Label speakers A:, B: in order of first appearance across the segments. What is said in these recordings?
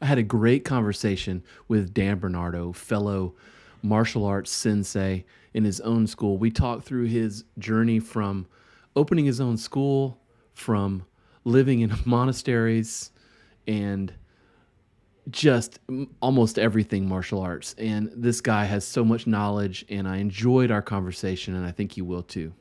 A: I had a great conversation with Dan Bernardo, fellow martial arts sensei in his own school. We talked through his journey from opening his own school, from living in monasteries, and just almost everything martial arts. And this guy has so much knowledge, and I enjoyed our conversation, and I think you will too.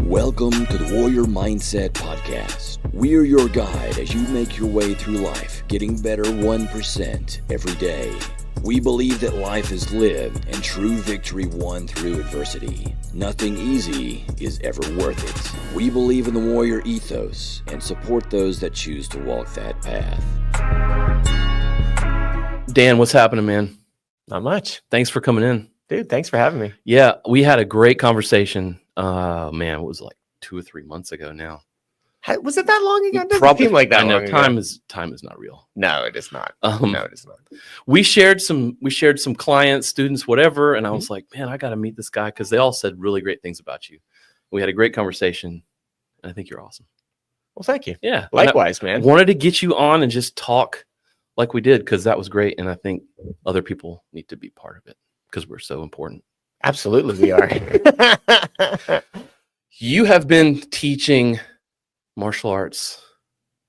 B: Welcome to the Warrior Mindset Podcast. We are your guide as you make your way through life, getting better 1% every day. We believe that life is lived and true victory won through adversity. Nothing easy is ever worth it. We believe in the warrior ethos and support those that choose to walk that path.
A: Dan, what's happening, man?
C: Not much.
A: Thanks for coming in.
C: Dude, thanks for having me.
A: Yeah, we had a great conversation. Man, it was like 2 or 3 months ago now.
C: Was it that long ago? It doesn't
A: Probably
C: seem like that
A: I know
C: long
A: time
C: ago.
A: is not real.
C: No, it is not. No, it is not.
A: We shared some clients, students, whatever, and I was like, man, I got to meet this guy because they all said really great things about you. We had a great conversation, and I think you're awesome.
C: Well, thank you.
A: Yeah,
C: Likewise, man.
A: Wanted to get you on and just talk like we did because that was great, and I think other people need to be part of it because we're so important.
C: Absolutely, we are.
A: You have been teaching martial arts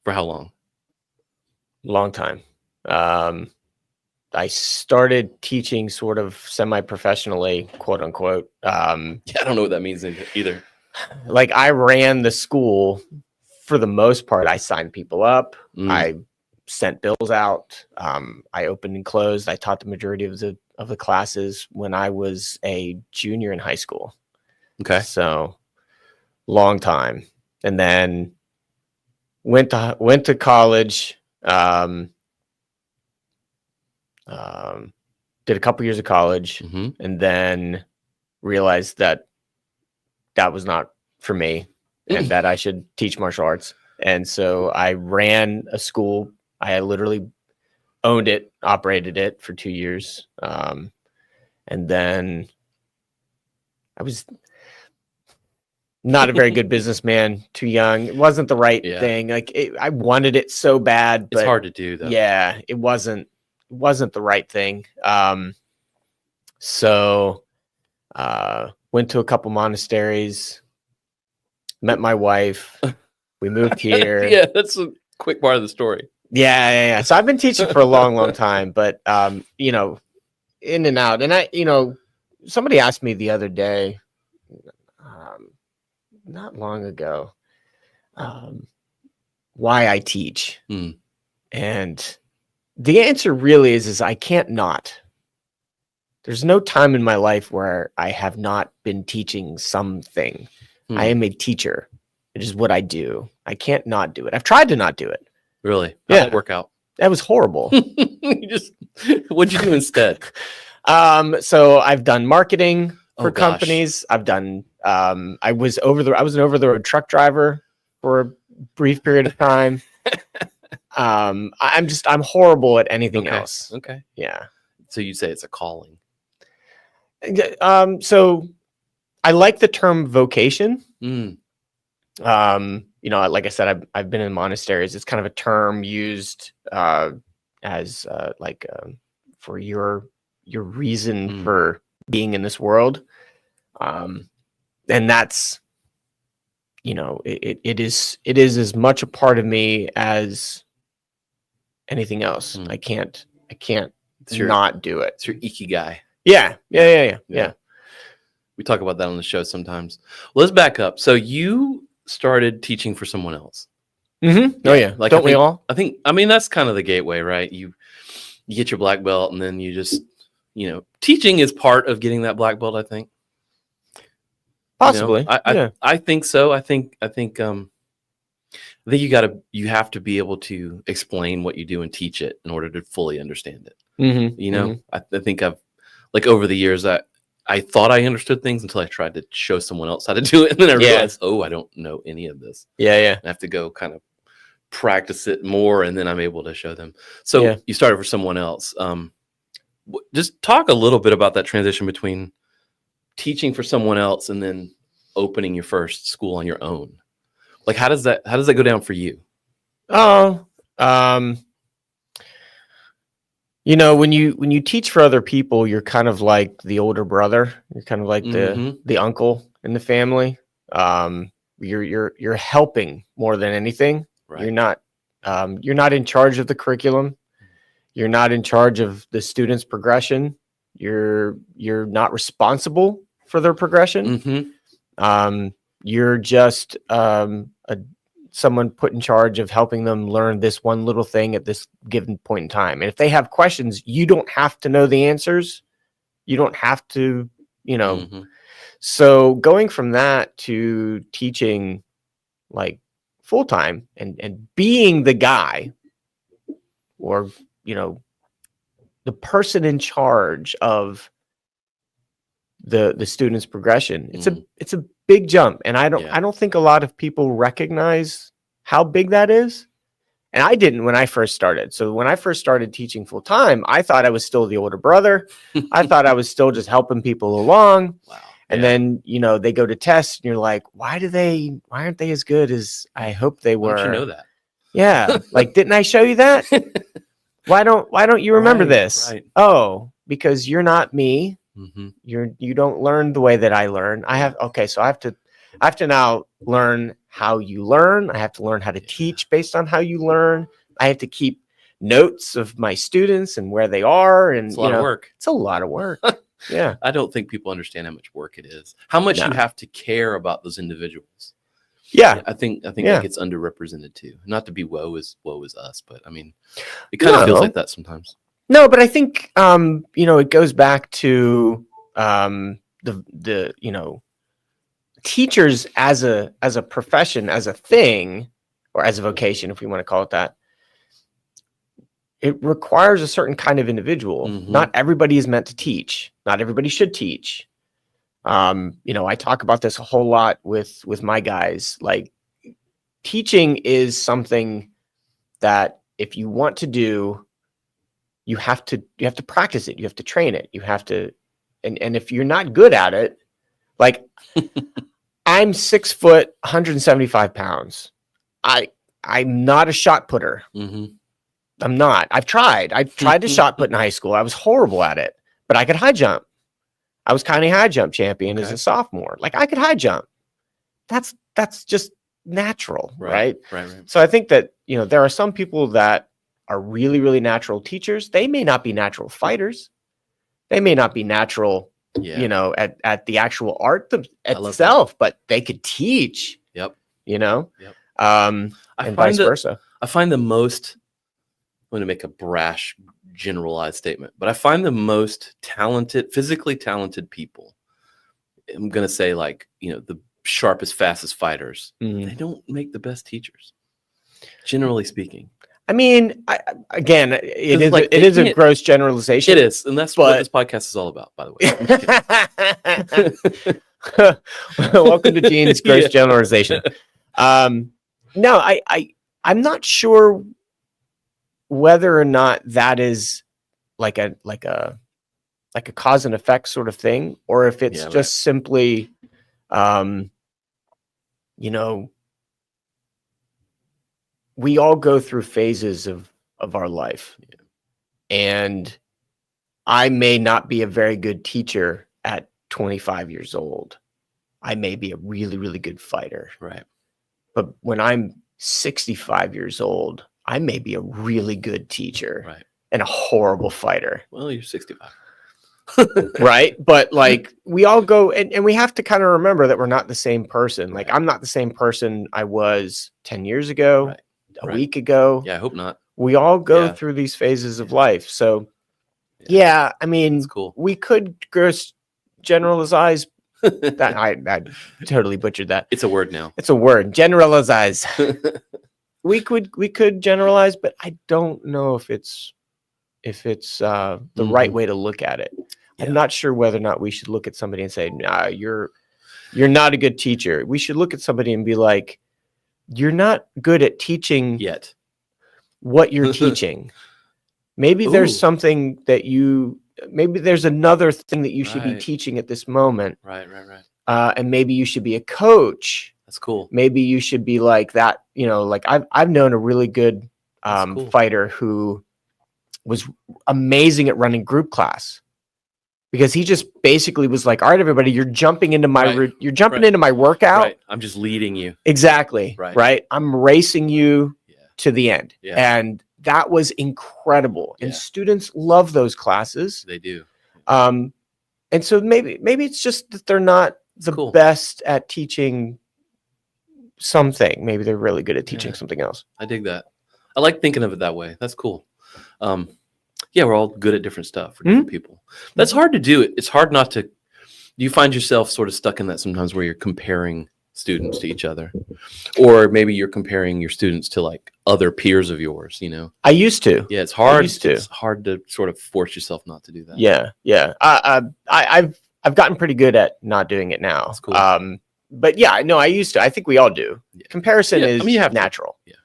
A: for how long?
C: Long time. I started teaching sort of semi-professionally, quote unquote.
A: Yeah, I don't know what that means either.
C: Like I ran the school for the most part. I signed people up. I sent bills out. I opened and closed. I taught the majority of the classes when I was a junior in high school.
A: Okay.
C: So long time. And then went to college, did a couple years of college, and then realized that was not for me and that I should teach martial arts. And so I ran a school. I literally owned it, operated it for 2 years. And then I was not a very good businessman, too young. It wasn't the right thing. Like I wanted it so bad, but
A: it's hard to do though.
C: Yeah, it wasn't the right thing. So went to a couple monasteries, met my wife. We moved here.
A: Yeah, that's a quick part of the story.
C: Yeah. So I've been teaching for a long time, but in and out. And somebody asked me the other day, not long ago, why I teach. And the answer really is I can't not. There's no time in my life where I have not been teaching something. I am a teacher. It is what I do. I can't not do it. I've tried to not do it.
A: Really?
C: Yeah.
A: How'd it work out?
C: That was horrible.
A: What'd you do instead?
C: So I've done marketing for
A: gosh.
C: companies. I've done, I was an over-the-road truck driver for a brief period of time. I'm horrible at anything else.
A: Okay.
C: Yeah.
A: So you say it's a calling.
C: So I like the term vocation. Like I said, I've been in monasteries. It's kind of a term used as for your reason for being in this world. And that's, it is as much a part of me as anything else. I can't not do it.
A: It's your ikigai.
C: Yeah.
A: We talk about that on the show sometimes. Well, let's back up. So you started teaching for someone else.
C: Oh yeah.
A: Like,
C: don't we all?
A: I mean, that's kind of the gateway, right? You get your black belt and then you just, teaching is part of getting that black belt, I think.
C: Possibly.
A: I think so. I think you have to be able to explain what you do and teach it in order to fully understand it. I think I've over the years I thought I understood things until I tried to show someone else how to do it. And then I realized, I don't know any of this.
C: Yeah.
A: I have to go kind of practice it more and then I'm able to show them. So you started for someone else. Just talk a little bit about that transition between teaching for someone else and then opening your first school on your own? Like, how does that go down for you?
C: Oh, you know, when you teach for other people, you're kind of like the older brother. You're kind of like the uncle in the family. You're helping more than anything.
A: Right.
C: You're not in charge of the curriculum. You're not in charge of the students' progression. You're not responsible for their progression. You're just someone put in charge of helping them learn this one little thing at this given point in time. And if they have questions, you don't have to know the answers. You don't have to, you know. So going from that to teaching like full time and being the guy, or, you know, the person in charge of the student's progression, it's a big jump. And I don't think a lot of people recognize how big that is. And I didn't when I first started. So when I first started teaching full time, I thought I was still the older brother. I thought I was still just helping people along.
A: Wow.
C: And then, you know, they go to test and you're like, why aren't they as good as I hoped they were?
A: Why don't you know that?
C: Yeah. Like, didn't I show you that? Why don't you remember this?
A: Right.
C: Oh, because you're not me. You don't learn the way that I learn. So I have to now learn how you learn. I have to learn how to teach based on how you learn. I have to keep notes of my students and where they are. And
A: it's a lot of work.
C: It's a lot of work. Yeah.
A: I don't think people understand how much work it is. How much you have to care about those individuals.
C: Yeah.
A: I think that gets underrepresented too. Not to be woe is us, but I mean, it kind of feels like that sometimes.
C: No, but I think you know, it goes back to the you know, teachers as a profession, as a thing, or as a vocation, if we want to call it that. It requires a certain kind of individual. Not everybody is meant to teach. Not everybody should teach. You know, I talk about this a whole lot with my guys. Like, teaching is something that if you want to do, you have to practice it. You have to train it. You have to, and if you're not good at it, like I'm 6 foot, 175 pounds. I'm not a shot putter. I'm not. I tried to shot put in high school. I was horrible at it, but I could high jump. I was county high jump champion as a sophomore. Like, I could high jump. That's just natural, right?
A: Right.
C: So I think that, you know, there are some people that are really, really natural teachers. They may not be natural fighters. They may not be natural, you know, at the actual art itself, but they could teach.
A: Yep.
C: You know, and vice versa.
A: I find the most, I'm going to make a brash generalized statement, but I find the most talented, physically talented people, I'm going to say, like, you know, the sharpest, fastest fighters, they don't make the best teachers, generally speaking.
C: I mean, it is a gross generalization.
A: It is, and that's what this podcast is all about, by the
C: way. Welcome to Gene's gross generalization. No, I'm not sure whether or not that is like a cause and effect sort of thing, or if it's just simply, you know, we all go through phases of our life, and I may not be a very good teacher at 25 years old. I may be a really, really good fighter.
A: Right.
C: But when I'm 65 years old, I may be a really good teacher and a horrible fighter.
A: Well, you're 65.
C: Right. But like, we all go, and we have to kind of remember that we're not the same person. Like, I'm not the same person I was 10 years ago, a week ago.
A: Yeah, I hope not.
C: We all go through these phases of life. So I mean,
A: cool.
C: We could generalize. That I totally butchered that.
A: It's a word now.
C: It's a word. Generalize. we could generalize, but I don't know if it's the right way to look at it. I'm not sure whether or not we should look at somebody and say, "Nah, you're not a good teacher." We should look at somebody and be like, "You're not good at teaching
A: yet
C: what you're teaching. Maybe there's something that maybe there's another thing that you should be teaching at this moment."
A: Right.
C: and maybe you should be a coach.
A: That's cool.
C: Maybe you should be like that. Like I've known a really good
A: Cool.
C: fighter who was amazing at running group class, because he just basically was like, all right, everybody, you're jumping into my into my workout.
A: Right. I'm just leading you.
C: Exactly. Right. I'm racing you to the end.
A: Yeah.
C: And that was incredible. And
A: Yeah.
C: students love those classes.
A: They do.
C: And so maybe it's just that they're not the
A: cool.
C: best at teaching something. Maybe they're really good at teaching something else.
A: I dig that. I like thinking of it that way. That's cool. We're all good at different stuff for different people. That's hard to do. It's hard not to. You find yourself sort of stuck in that sometimes, where you're comparing students to each other, or maybe you're comparing your students to like other peers of yours.
C: I used to.
A: Yeah, it's hard.
C: I used to.
A: It's hard to sort of force yourself not to do that.
C: Yeah. I've gotten pretty good at not doing it now.
A: That's cool.
C: But yeah, no, I used to. I think we all do.
A: Yeah.
C: Comparison is natural.
A: Yeah.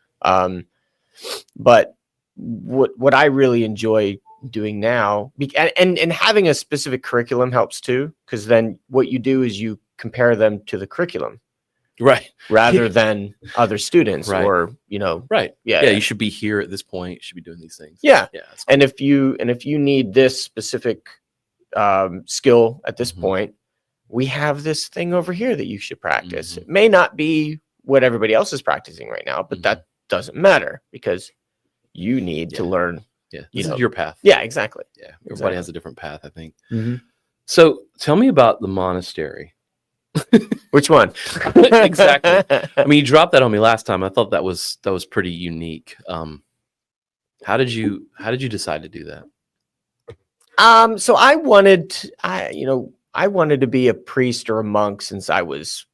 C: But what I really enjoy doing now, and having a specific curriculum helps too, because then what you do is you compare them to the curriculum,
A: right,
C: rather than other students,
A: right.
C: or
A: right.
C: Yeah,
A: You should be here at this point. You should be doing these things.
C: Yeah.
A: Cool.
C: And if you need this specific skill at this point, we have this thing over here that you should practice. It may not be what everybody else is practicing right now, but that doesn't matter, because you need to learn.
A: Yeah, this is your path.
C: Yeah, exactly.
A: Yeah, everybody has a different path, I think.
C: So
A: tell me about the monastery.
C: Which one?
A: Exactly. I mean, you dropped that on me last time. I thought that was pretty unique. How did you decide to do that?
C: So I wanted to be a priest or a monk since I was,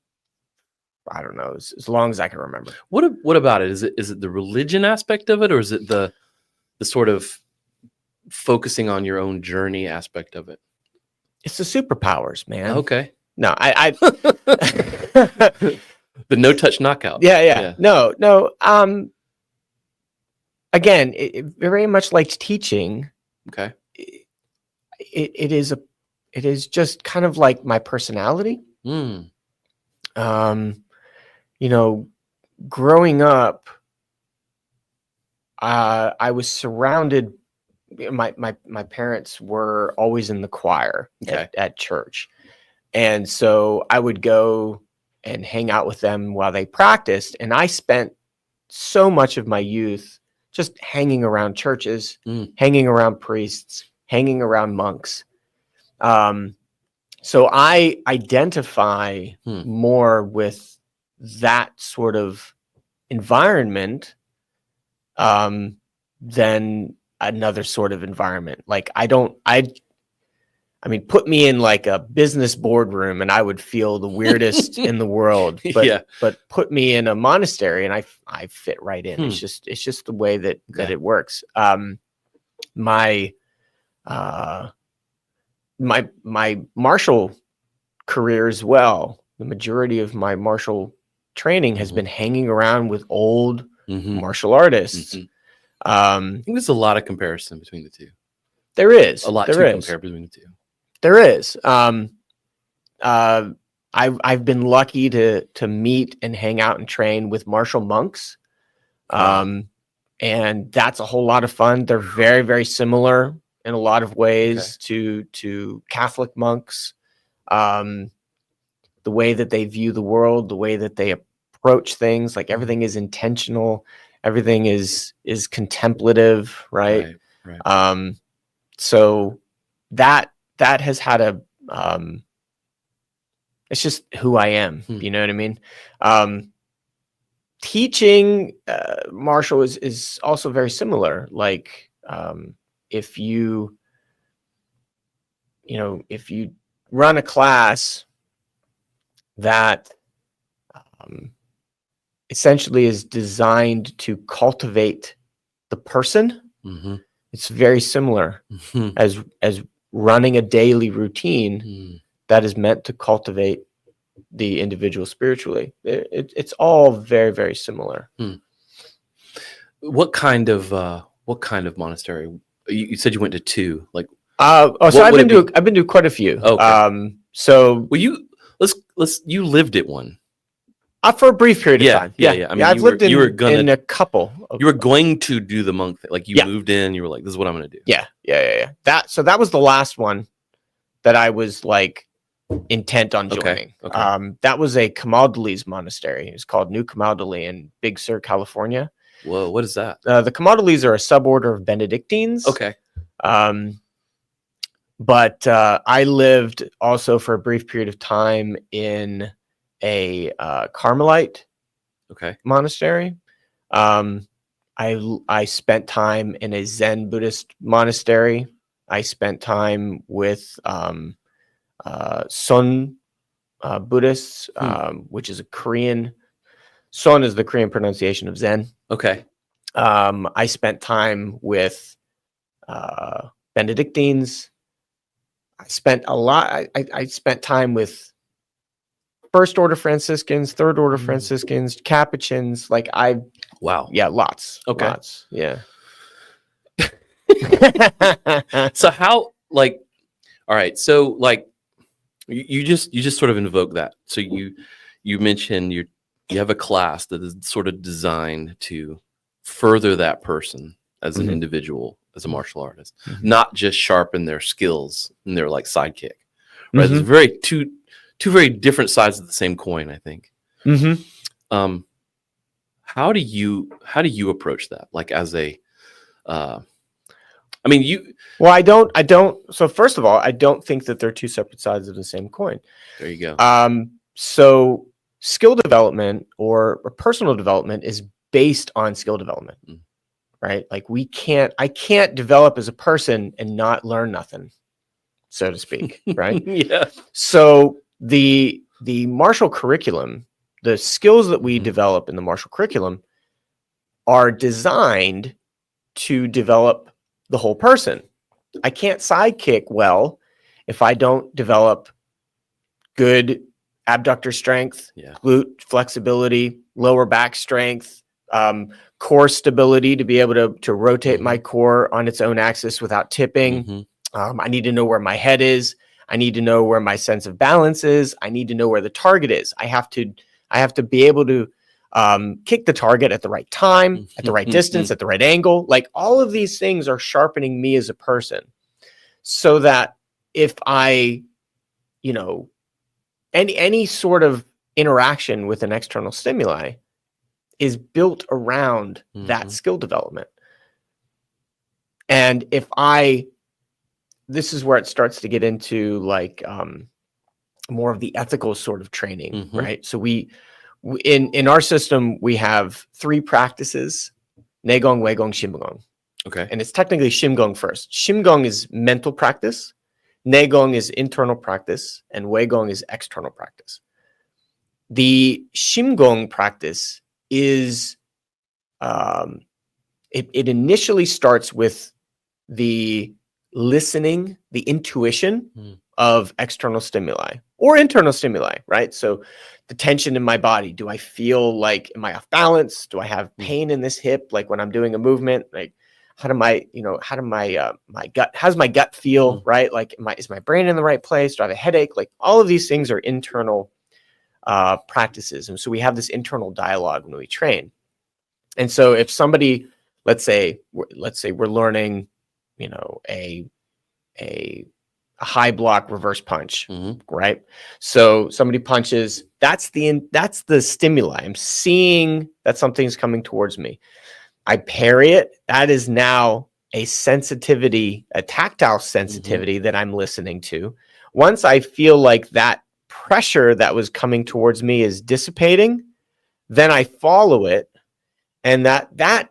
C: I don't know, as long as I can remember.
A: What about it? Is it the religion aspect of it, or is it the sort of focusing on your own journey aspect of it?
C: It's the superpowers, man.
A: Okay.
C: No, I
A: the no touch knockout.
C: Yeah. No. Again, it very much like teaching.
A: Okay.
C: It is just kind of like my personality. Growing up, I was surrounded. My parents were always in the choir at church, and so I would go and hang out with them while they practiced. And I spent so much of my youth just hanging around churches, hanging around priests, hanging around monks. So I identify more with that sort of environment than another sort of environment. Like I mean, put me in like a business boardroom and I would feel the weirdest in the world. But put me in a monastery and I fit right in. It's just the way that it works. My martial career as well. The majority of my martial training has been hanging around with old martial artists.
A: I think there's a lot of comparison between the two.
C: There is
A: a lot to compare between the two.
C: There is. I've been lucky to meet and hang out and train with martial monks. And that's a whole lot of fun. They're very, very similar in a lot of ways to Catholic monks. The way that they view the world, the way that they approach things, like everything is intentional, everything is contemplative, right? So that has had it's just who I am. You know what I mean? Teaching martial is also very similar. Like if you run a class that essentially is designed to cultivate the person, it's very similar as running a daily routine that is meant to cultivate the individual spiritually. It's all very, very similar.
A: What kind of monastery? You said you went to two. Like,
C: so I've been to quite a few.
A: Okay.
C: So
A: well,
D: you lived at one.
C: For a brief period of time.
D: Yeah. I mean,
C: I've lived
D: you were
C: in a couple.
D: You were going to do the monk thing. Like you moved in, you were like, this is what I'm going to do.
C: Yeah. That was the last one that I was like intent on joining.
D: Okay.
C: That was a Camaldolese monastery. It's called New Camaldoli in Big Sur, California.
D: Whoa, what is that?
C: The Camaldolese are a suborder of Benedictines.
D: Okay.
C: But I lived also for a brief period of time in a Carmelite monastery. I spent time in a Zen Buddhist monastery. I spent time with Sun Buddhists, which is a Korean. Sun is the Korean pronunciation of Zen.
D: Okay.
C: I spent time with Benedictines. I spent a lot. I spent time with First Order Franciscans, Third Order Franciscans, Capuchins. Like lots.
D: Okay.
C: Lots. Yeah.
D: So how, like, all right. So like, you just sort of invoke that. So you mentioned you have a class that is sort of designed to further that person as an individual, as a martial artist, not just sharpen their skills and their like sidekick. Right? There's two very different sides of the same coin, I think. How do you approach that? Like as a, I mean,
C: Well, I don't. So first of all, I don't think that they're two separate sides of the same coin.
D: There you go.
C: So skill development or personal development is based on skill development, right? Like I can't develop as a person and not learn nothing, so to speak, right?
D: Yeah.
C: So the martial curriculum, the skills that we develop in the martial curriculum are designed to develop the whole person. I can't sidekick well if I don't develop good abductor strength, glute flexibility, lower back strength, core stability to be able to rotate my core on its own axis without tipping. I need to know where my head is. I need to know where my sense of balance is. I need to know where the target is. I have to be able to kick the target at the right time, at the right distance, at the right angle. Like all of these things are sharpening me as a person, so that if I, any sort of interaction with an external stimuli is built around that skill development. And this is where it starts to get into like more of the ethical sort of training, right? So in our system, we have 3 practices: Neigong, Weigong, Shimgong.
D: Okay.
C: And it's technically Shimgong first. Shimgong is mental practice, Neigong is internal practice, and Weigong is external practice. The Shimgong practice is, it initially starts with the listening, the intuition of external stimuli or internal stimuli, right? So the tension in my body, do I feel like, am I off balance? Do I have pain in this hip? Like when I'm doing a movement, like how's my gut feel, right? Like, is my brain in the right place? Do I have a headache? Like all of these things are internal practices. And so we have this internal dialogue when we train. And so if somebody, let's say we're learning, a high block reverse punch, right? So somebody punches, that's the stimuli. I'm seeing that something's coming towards me. I parry it. That is now a sensitivity, a tactile sensitivity that I'm listening to. Once I feel like that pressure that was coming towards me is dissipating, then I follow it. And that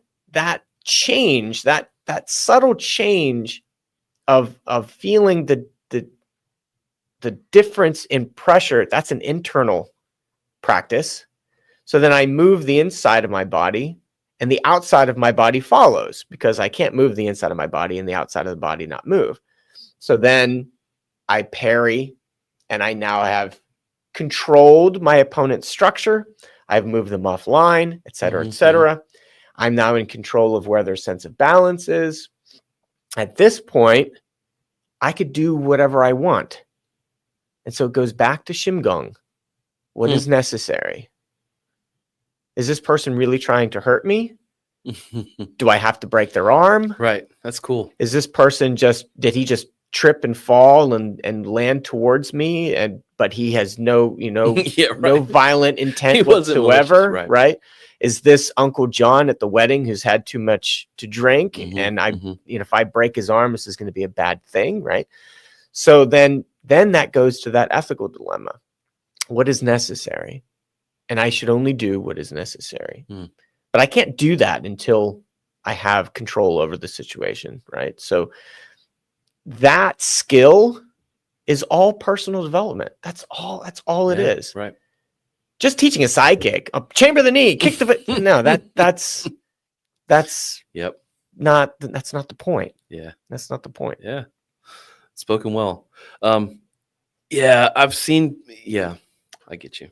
C: change, that subtle change of feeling the difference in pressure, that's an internal practice. So then I move the inside of my body and the outside of my body follows, because I can't move the inside of my body and the outside of the body not move. So then I parry, and I now have controlled my opponent's structure. I've moved them offline, et cetera, et cetera. I'm now in control of where their sense of balance is. At this point, I could do whatever I want. And so it goes back to Shimgong. What is necessary? Is this person really trying to hurt me? Do I have to break their arm?
D: Right. That's cool.
C: Is this person did he just trip and fall and land towards me? But he has no,
D: Yeah, right.
C: no violent intent
D: He wasn't
C: whatsoever,
D: malicious, right.
C: right? Is this Uncle John at the wedding who's had too much to drink? And if I break his arm, this is going to be a bad thing, right? So then that goes to that ethical dilemma. What is necessary? And I should only do what is necessary. But I can't do that until I have control over the situation, right? So that skill is all personal development. That's all it is.
D: Right.
C: Just teaching a sidekick, chamber the knee, kick the foot. No, that's
D: Yep.
C: not the point.
D: Yeah.
C: That's not the point.
D: Yeah. Spoken well. Yeah, I've seen. Yeah, I get you.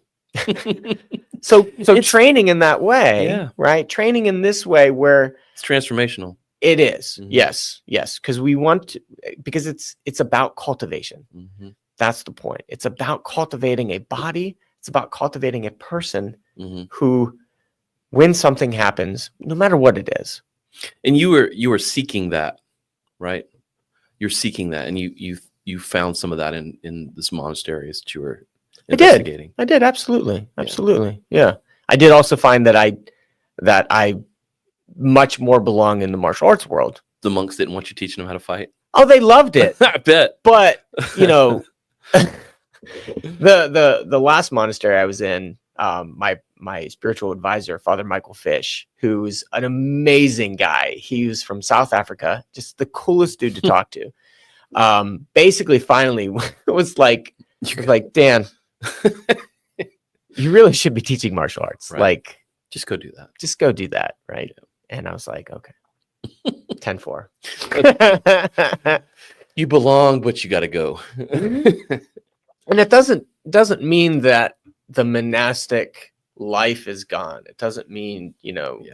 C: So training in that way,
D: Yeah.
C: right? Training in this way where
D: It's transformational.
C: it is. Yes. Because we want to, because it's about cultivation. That's the point. It's about cultivating a body. It's about cultivating a person who, when something happens, no matter what it is.
D: And you were seeking that, right? You're seeking that, and you found some of that in this monastery that you were investigating.
C: I did. Absolutely. Yeah. I did also find that I much more belong in the martial arts world.
D: The monks didn't want you teaching them how to fight.
C: Oh, they loved it.
D: I bet.
C: But the last monastery I was in, my spiritual advisor, Father Michael Fish, who's an amazing guy. He was from South Africa, just the coolest dude to talk to. Basically, finally, was like, Dan, you really should be teaching martial arts.
D: Right.
C: Like,
D: just go do that.
C: Just go do that, right? Yeah. And I was like, okay, 10-4.
D: You belong, but you got to go.
C: And it doesn't mean that the monastic life is gone. It doesn't mean,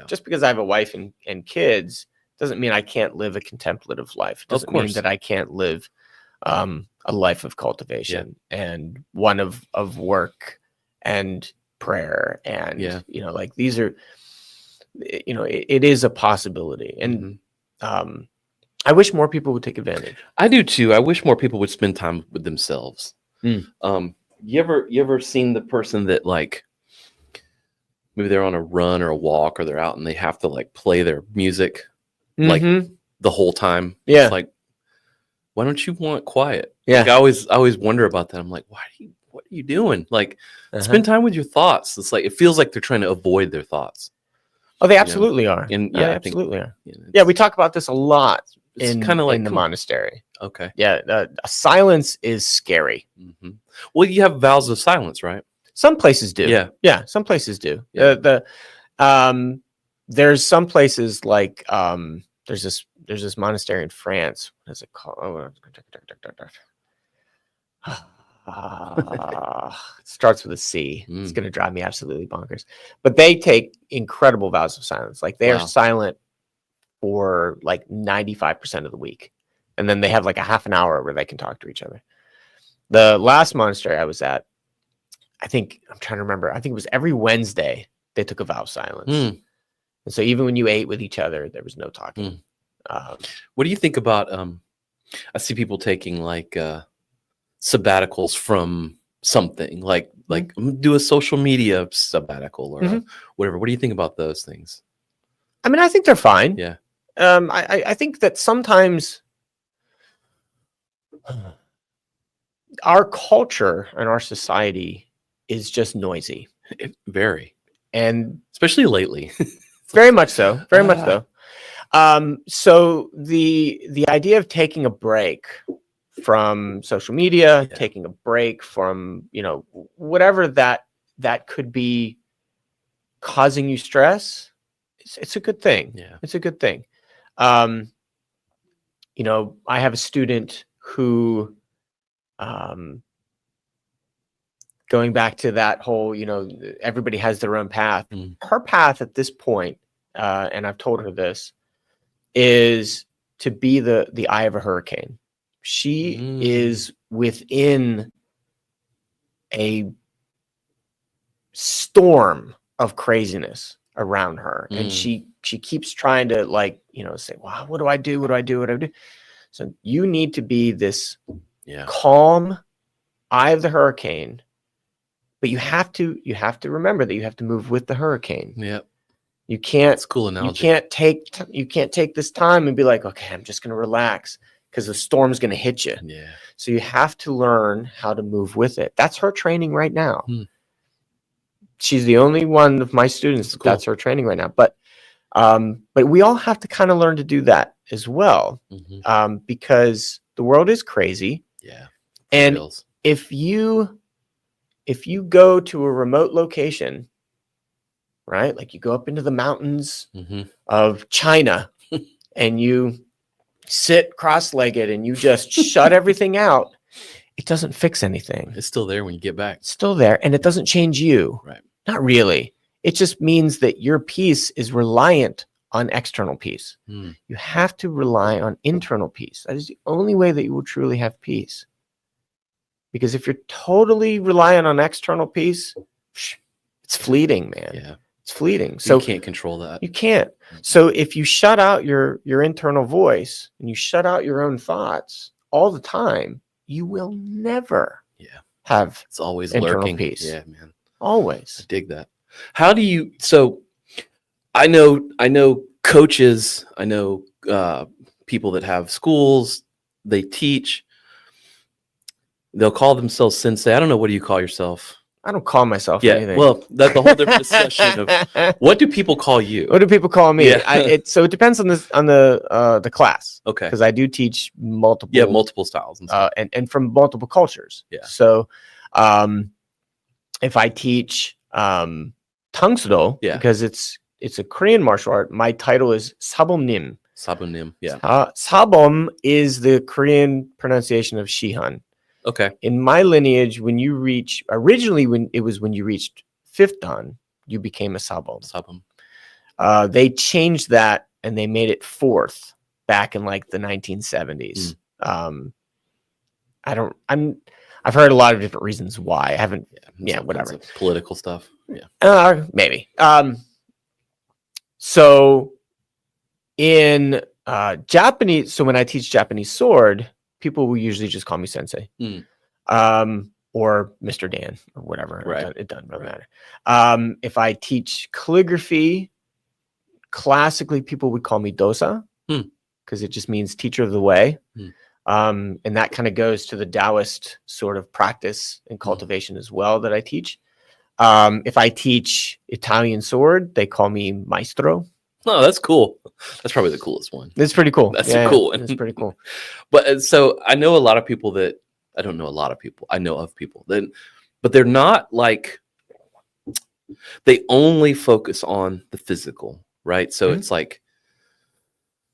C: just because I have a wife and kids, doesn't mean I can't live a contemplative life. It doesn't mean that I can't live a life of cultivation and one of work and prayer. And, like these are, it is a possibility. And I wish more people would take advantage.
D: I do too. I wish more people would spend time with themselves. You ever seen the person that like maybe they're on a run or a walk or they're out and they have to like play their music like the whole time?
C: Yeah.
D: It's like, why don't you want quiet?
C: Yeah.
D: Like I always wonder about that. I'm like, what are you doing? Like spend time with your thoughts. It's like it feels like they're trying to avoid their thoughts.
C: Oh, they absolutely are.
D: And
C: they absolutely are. Yeah, we talk about this a lot in the monastery.
D: Okay.
C: Yeah, silence is scary.
D: Well, you have vows of silence, right?
C: Some places do. Yeah, some places do. Yeah. There's some places like there's this monastery in France. What is it called? It starts with a C. It's going to drive me absolutely bonkers. But they take incredible vows of silence. Like they are silent for like 95% of the week. And then they have like a half an hour where they can talk to each other. The last monastery I was at, I'm trying to remember. I think it was every Wednesday they took a vow of silence. And so even when you ate with each other, there was no talking.
D: What do you think about, I see people taking like sabbaticals from something like do a social media sabbatical or whatever. What do you think about those things?
C: I mean, I think they're fine.
D: Yeah.
C: I think that sometimes our culture and our society is just noisy.
D: Very.
C: And
D: especially lately.
C: Very much so. Very much so. So the idea of taking a break from social media, taking a break from, whatever that could be causing you stress, it's a good thing.
D: Yeah.
C: It's a good thing. I have a student who, going back to that whole, everybody has their own path. Her path at this point, and I've told her this, is to be the eye of a hurricane. She is within a storm of craziness around her. And
D: Mm.
C: she keeps trying to like, say, wow, what do I do? What do I do? What do I do? So you need to be this
D: Yeah.
C: calm eye of the hurricane, but you have to remember that you have to move with the hurricane.
D: Yep.
C: You can't,
D: That's a cool analogy.
C: you can't take this time and be like, okay, I'm just going to relax because the storm's going to hit you.
D: Yeah.
C: So you have to learn how to move with it. That's her training right now. She's the only one of my students that's her training right now. But we all have to kind of learn to do that as well, because the world is crazy.
D: Yeah.
C: And
D: Feels.
C: if you go to a remote location, right? Like you go up into the mountains of China and you sit cross-legged and you just shut everything out, it doesn't fix anything.
D: It's still there when you get back.
C: It's still there, and it doesn't change you.
D: Right.
C: Not really. It just means that your peace is reliant on external peace. You have to rely on internal peace. That is the only way that you will truly have peace. Because if you're totally reliant on external peace, it's fleeting, man.
D: Yeah.
C: It's fleeting. So
D: you can't control that.
C: You can't. So if you shut out your internal voice and you shut out your own thoughts all the time, you will never have
D: it's always
C: internal
D: lurking.
C: peace.
D: Yeah, man.
C: Always.
D: I dig that. How do you so I know coaches, I know people that have schools, they teach. They'll call themselves sensei. I don't know, what do you call yourself?
C: I don't call myself anything.
D: Well, that's a whole different discussion of what do people call you?
C: What do people call me?
D: Yeah.
C: So it depends on the class.
D: Okay.
C: Because I do teach multiple.
D: Yeah, multiple styles and stuff.
C: And from multiple cultures.
D: Yeah.
C: So if I teach Tangsudo, because it's a Korean martial art, my title is Sabomnim.
D: Sabonim. Yeah.
C: Sabom is the Korean pronunciation of Shihan.
D: Okay.
C: In my lineage, when you reached 5th dan, you became a sabom. They changed that and they made it 4th back in like the 1970s. I've heard a lot of different reasons why. I haven't. Yeah, whatever.
D: Political stuff. Yeah.
C: Maybe. So in Japanese, so when I teach Japanese sword, people will usually just call me sensei, or Mr. Dan or whatever.
D: Right.
C: It doesn't really matter. If I teach calligraphy, classically people would call me dosa, because it just means teacher of the way. And that kind of goes to the Taoist sort of practice and cultivation as well that I teach. If I teach Italian sword, they call me maestro.
D: Oh, that's cool. That's probably the coolest one.
C: It's pretty cool.
D: That's a cool one.
C: It's pretty cool.
D: But so I know a lot of people that I don't know a lot of people. I know of people that, but they're not like, they only focus on the physical, right? So it's like,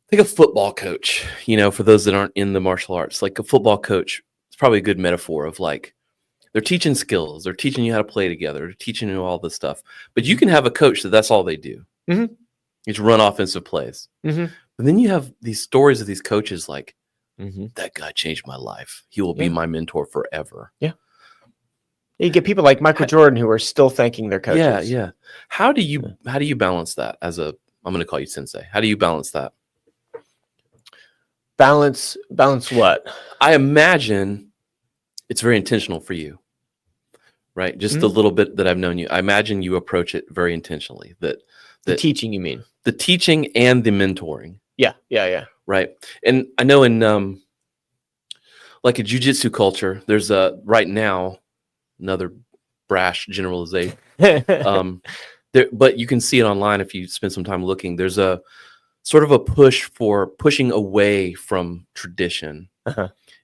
D: think a football coach, for those that aren't in the martial arts, like a football coach, it's probably a good metaphor of like, they're teaching skills, they're teaching you how to play together, they're teaching you all this stuff. But you can have a coach that's all they do. It's run offensive plays. But then you have these stories of these coaches like, that guy changed my life. He will be my mentor forever. Yeah.
C: You get people like Michael Jordan who are still thanking their coaches.
D: Yeah. How do you balance that I'm going to call you sensei. How do you balance that?
C: Balance what?
D: I imagine it's very intentional for you, right? Just the little bit that I've known you. I imagine you approach it very intentionally. The
C: teaching, you mean?
D: The teaching and the mentoring.
C: Yeah.
D: Right. And I know in like a jiu-jitsu culture, there's right now another brash generalization. But you can see it online if you spend some time looking. There's a sort of a pushing away from tradition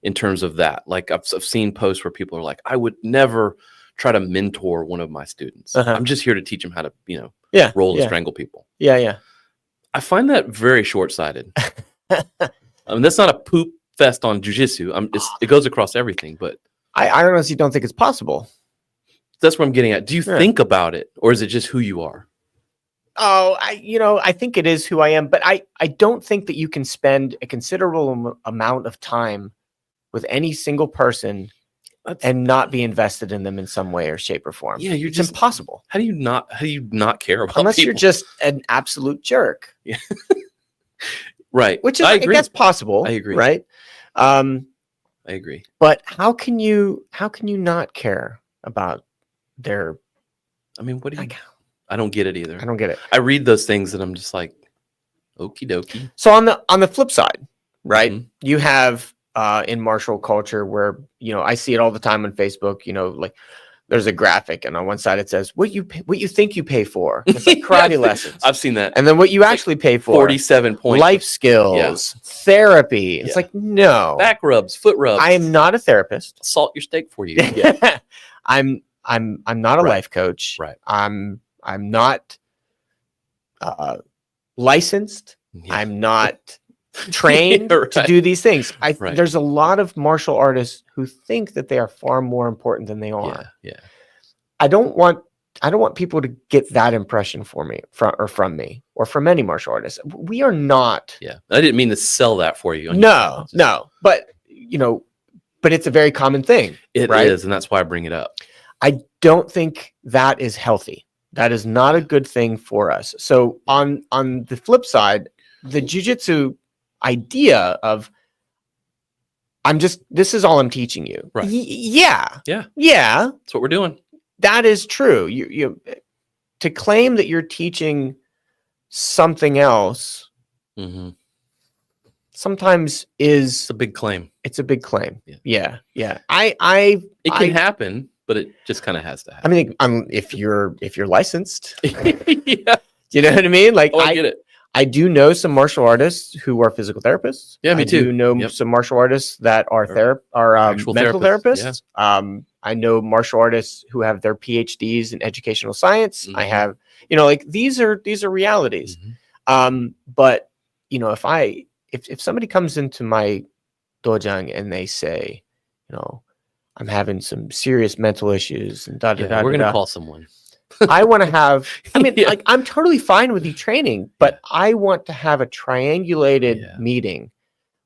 D: in terms of that. Like I've seen posts where people are like, I would never try to mentor one of my students. I'm just here to teach them how to, roll and strangle people. Yeah. I find that very short-sighted. I mean, that's not a poop fest on jiu-jitsu. It goes across everything, but
C: I honestly don't think it's possible.
D: That's what I'm getting at. Do you think about it, or is it just who you are?
C: Oh, I think it is who I am, but I don't think that you can spend a considerable amount of time with any single person and not be invested in them in some way or shape or form.
D: Yeah,
C: it's impossible.
D: How do you not care about
C: unless
D: people?
C: you're just an absolute jerk?
D: Yeah. Right.
C: Which is,
D: I agree.
C: that's possible.
D: I agree.
C: Right.
D: I agree.
C: But how can you not care about their?
D: I mean, what do you?
C: Like,
D: I don't get it either.
C: I don't get it.
D: I read those things and I'm just like, okie dokie.
C: So on the flip side, right?
D: Mhm.
C: You have in martial culture where, I see it all the time on Facebook, like there's a graphic and on one side it says what you think you pay for. It's like karate lessons.
D: I've seen that.
C: And then what you actually pay for,
D: 47 points.
C: life skills, therapy. It's
D: Yeah.
C: like, no.
D: Back rubs, foot rubs.
C: I am not a therapist.
D: Salt your steak for you. Yeah.
C: I'm not a
D: Right.
C: life coach.
D: Right.
C: I'm not licensed.
D: Yeah.
C: I'm not trained
D: Yeah, right.
C: to do these things.
D: Right.
C: There's a lot of martial artists who think that they are far more important than they are.
D: Yeah.
C: I don't want people to get that impression from me or from any martial artist. We are not.
D: Yeah. I didn't mean to sell that for you.
C: No. But it's a very common thing.
D: It
C: right?
D: is, and that's why I bring it up.
C: I don't think that is healthy. That is not a good thing for us. So on the flip side, the jiu-jitsu idea of this is all I'm teaching you.
D: Right.
C: Yeah.
D: That's what we're doing.
C: That is true. You to claim that you're teaching something else
D: Mm-hmm.
C: sometimes
D: It's a big claim.
C: it's a big claim.
D: Yeah.
C: Yeah.
D: It can happen, but it just kind of has to
C: I
D: happen.
C: mean, if you're licensed,
D: Yeah.
C: you know what I mean? Like,
D: I get it.
C: I do know some martial artists who are physical therapists.
D: Yeah, me
C: I
D: too.
C: do know
D: Yep.
C: some martial artists that are
D: actual
C: mental
D: therapists,
C: therapists. I know martial artists who have their PhDs in educational science. I
D: Mhm.
C: have, like these are realities.
D: Mhm.
C: But if somebody comes into my dojang and they say, I'm having some serious mental issues and
D: Yeah, we're gonna call someone.
C: I want to have,
D: Yeah.
C: like, I'm totally fine with you training, but I want to have a triangulated
D: Yeah.
C: meeting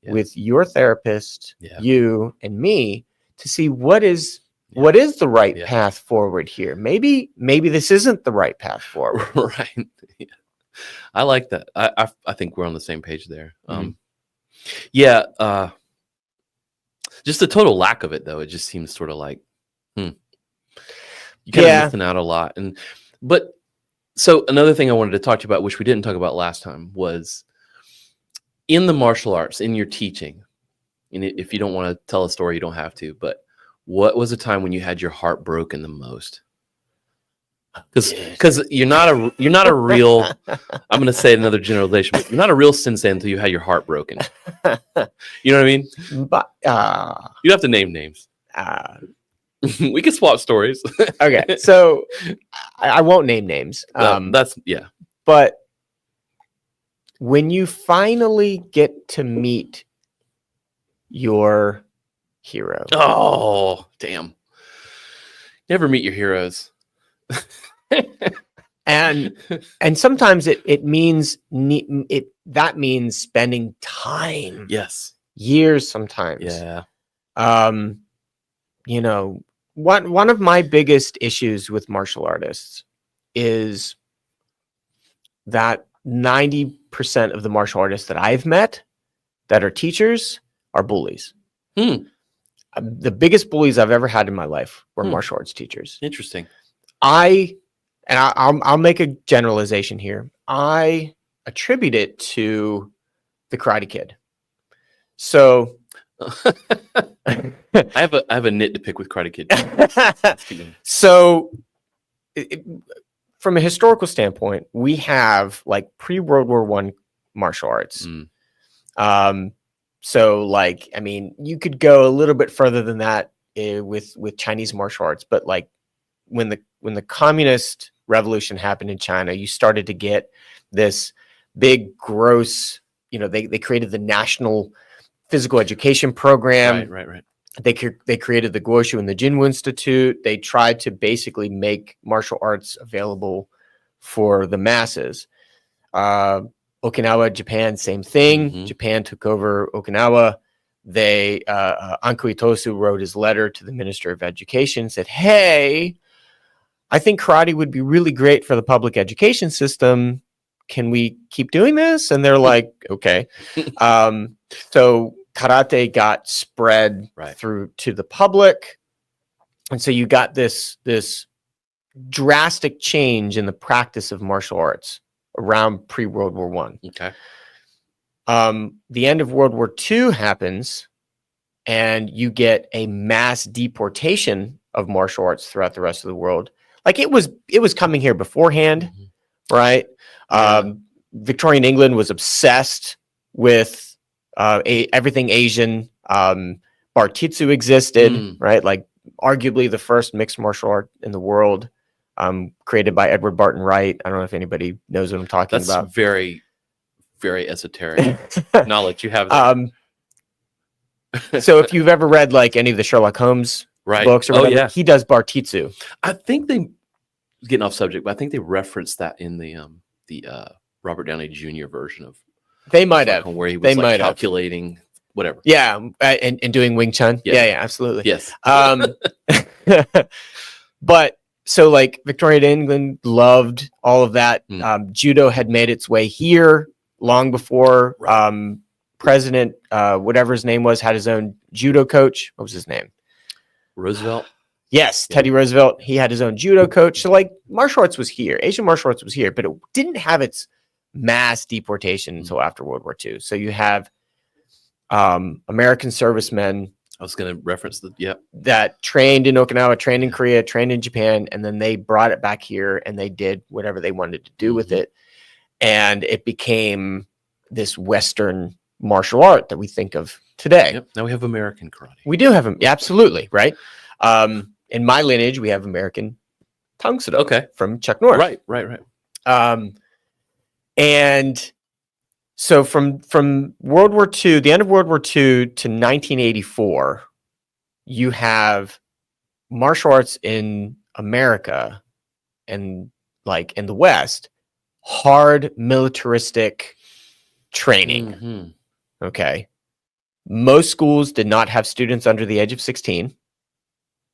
D: Yeah.
C: with your therapist,
D: Yeah.
C: you and me to see what is the right
D: Yeah.
C: path forward here. Maybe this isn't the right path forward.
D: Right. Yeah. I like that. I think we're on the same page there.
C: Mhm.
D: Yeah. Just the total lack of it, though. It just seems sort of like, you kind of missing out a lot. But so another thing I wanted to talk to you about, which we didn't talk about last time, was in the martial arts, in your teaching. And if you don't want to tell a story, you don't have to. But what was a time when you had your heart broken the most? Because you're not a real. I'm going to say another generalization, but you're not a real sensei until you had your heart broken. You know what I mean?
C: But
D: You don't have to name names. We can swap stories.
C: okay, so I won't name names.
D: That's yeah.
C: But when you finally get to meet your hero,
D: Oh, damn. Never meet your heroes.
C: and sometimes it means that means spending time,
D: Yes.
C: years sometimes.
D: Yeah.
C: One of my biggest issues with martial artists is that 90% of the martial artists that I've met that are teachers are bullies. The biggest bullies I've ever had in my life were martial arts teachers.
D: Interesting.
C: I'll make a generalization here. I attribute it to the Karate Kid. So
D: I have a nit to pick with Karate Kid.
C: So from a historical standpoint, we have like pre-World War I martial arts. So like, I mean, you could go a little bit further than that with Chinese martial arts, but like when the communist revolution happened in China, you started to get this big gross, they created the National Physical Education Program.
D: Right.
C: They created the Guoshu and the Jinwu Institute. They tried to basically make martial arts available for the masses. Okinawa, Japan, same thing.
D: Mhm.
C: Japan took over Okinawa. Anko Itosu wrote his letter to the Minister of Education, said, hey, I think karate would be really great for the public education system. Can we keep doing this? And they're like, okay. So karate got spread through to the public. And so you got this drastic change in the practice of martial arts around pre-World War I.
D: Okay.
C: The end of World War II happens, and you get a mass deportation of martial arts throughout the rest of the world. Like it was coming here beforehand, right?
D: Yeah.
C: Victorian England was obsessed with everything Asian. Bartitsu existed, right? Like arguably the first mixed martial art in the world, created by Edward Barton Wright. I don't know if anybody knows what I'm talking
D: That's
C: about.
D: very, very esoteric knowledge you have there.
C: So if you've ever read like any of the Sherlock Holmes books or whatever, he does Bartitsu.
D: I think they, getting off subject, but I think they referenced that in the Robert Downey Jr. version of.
C: They might have,
D: where he was like calculating whatever.
C: Yeah, and doing Wing Chun. Yeah, absolutely.
D: Yes.
C: But so like Victorian England loved all of that. Judo had made its way here long before President, whatever his name was, had his own judo coach. What was his name?
D: Roosevelt.
C: Yes, Teddy Roosevelt. He had his own judo coach. So like martial arts was here. Asian martial arts was here, but it didn't have its mass deportation until after World War II. So you have American servicemen.
D: I was going to reference
C: that trained in Okinawa, trained in Korea, trained in Japan, and then they brought it back here and they did whatever they wanted to do with it. And it became this Western martial art that we think of today.
D: Yep. Now we have American karate.
C: We do have them. Yeah, absolutely. Right. In my lineage, we have American Tung Sado from Chuck Norris.
D: Right.
C: And so from World War II, the end of World War II to 1984, you have martial arts in America and like in the West, hard militaristic training. Okay. Most schools did not have students under the age of 16.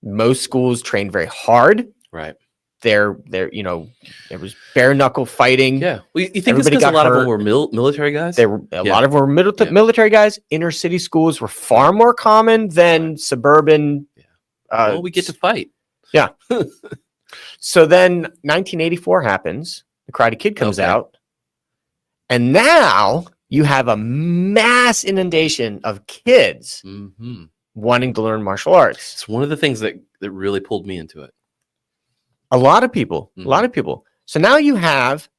C: Most schools trained very hard.
D: Right.
C: There was bare knuckle fighting.
D: Yeah. Well, you think it's because a lot of them were military guys?
C: A lot of them were military guys. Inner city schools were far more common than suburban.
D: Well, we get to fight.
C: Yeah. So then 1984 happens. The Karate Kid comes out. And now you have a mass inundation of kids wanting to learn martial arts.
D: It's one of the things that really pulled me into it.
C: A lot of people. So now you have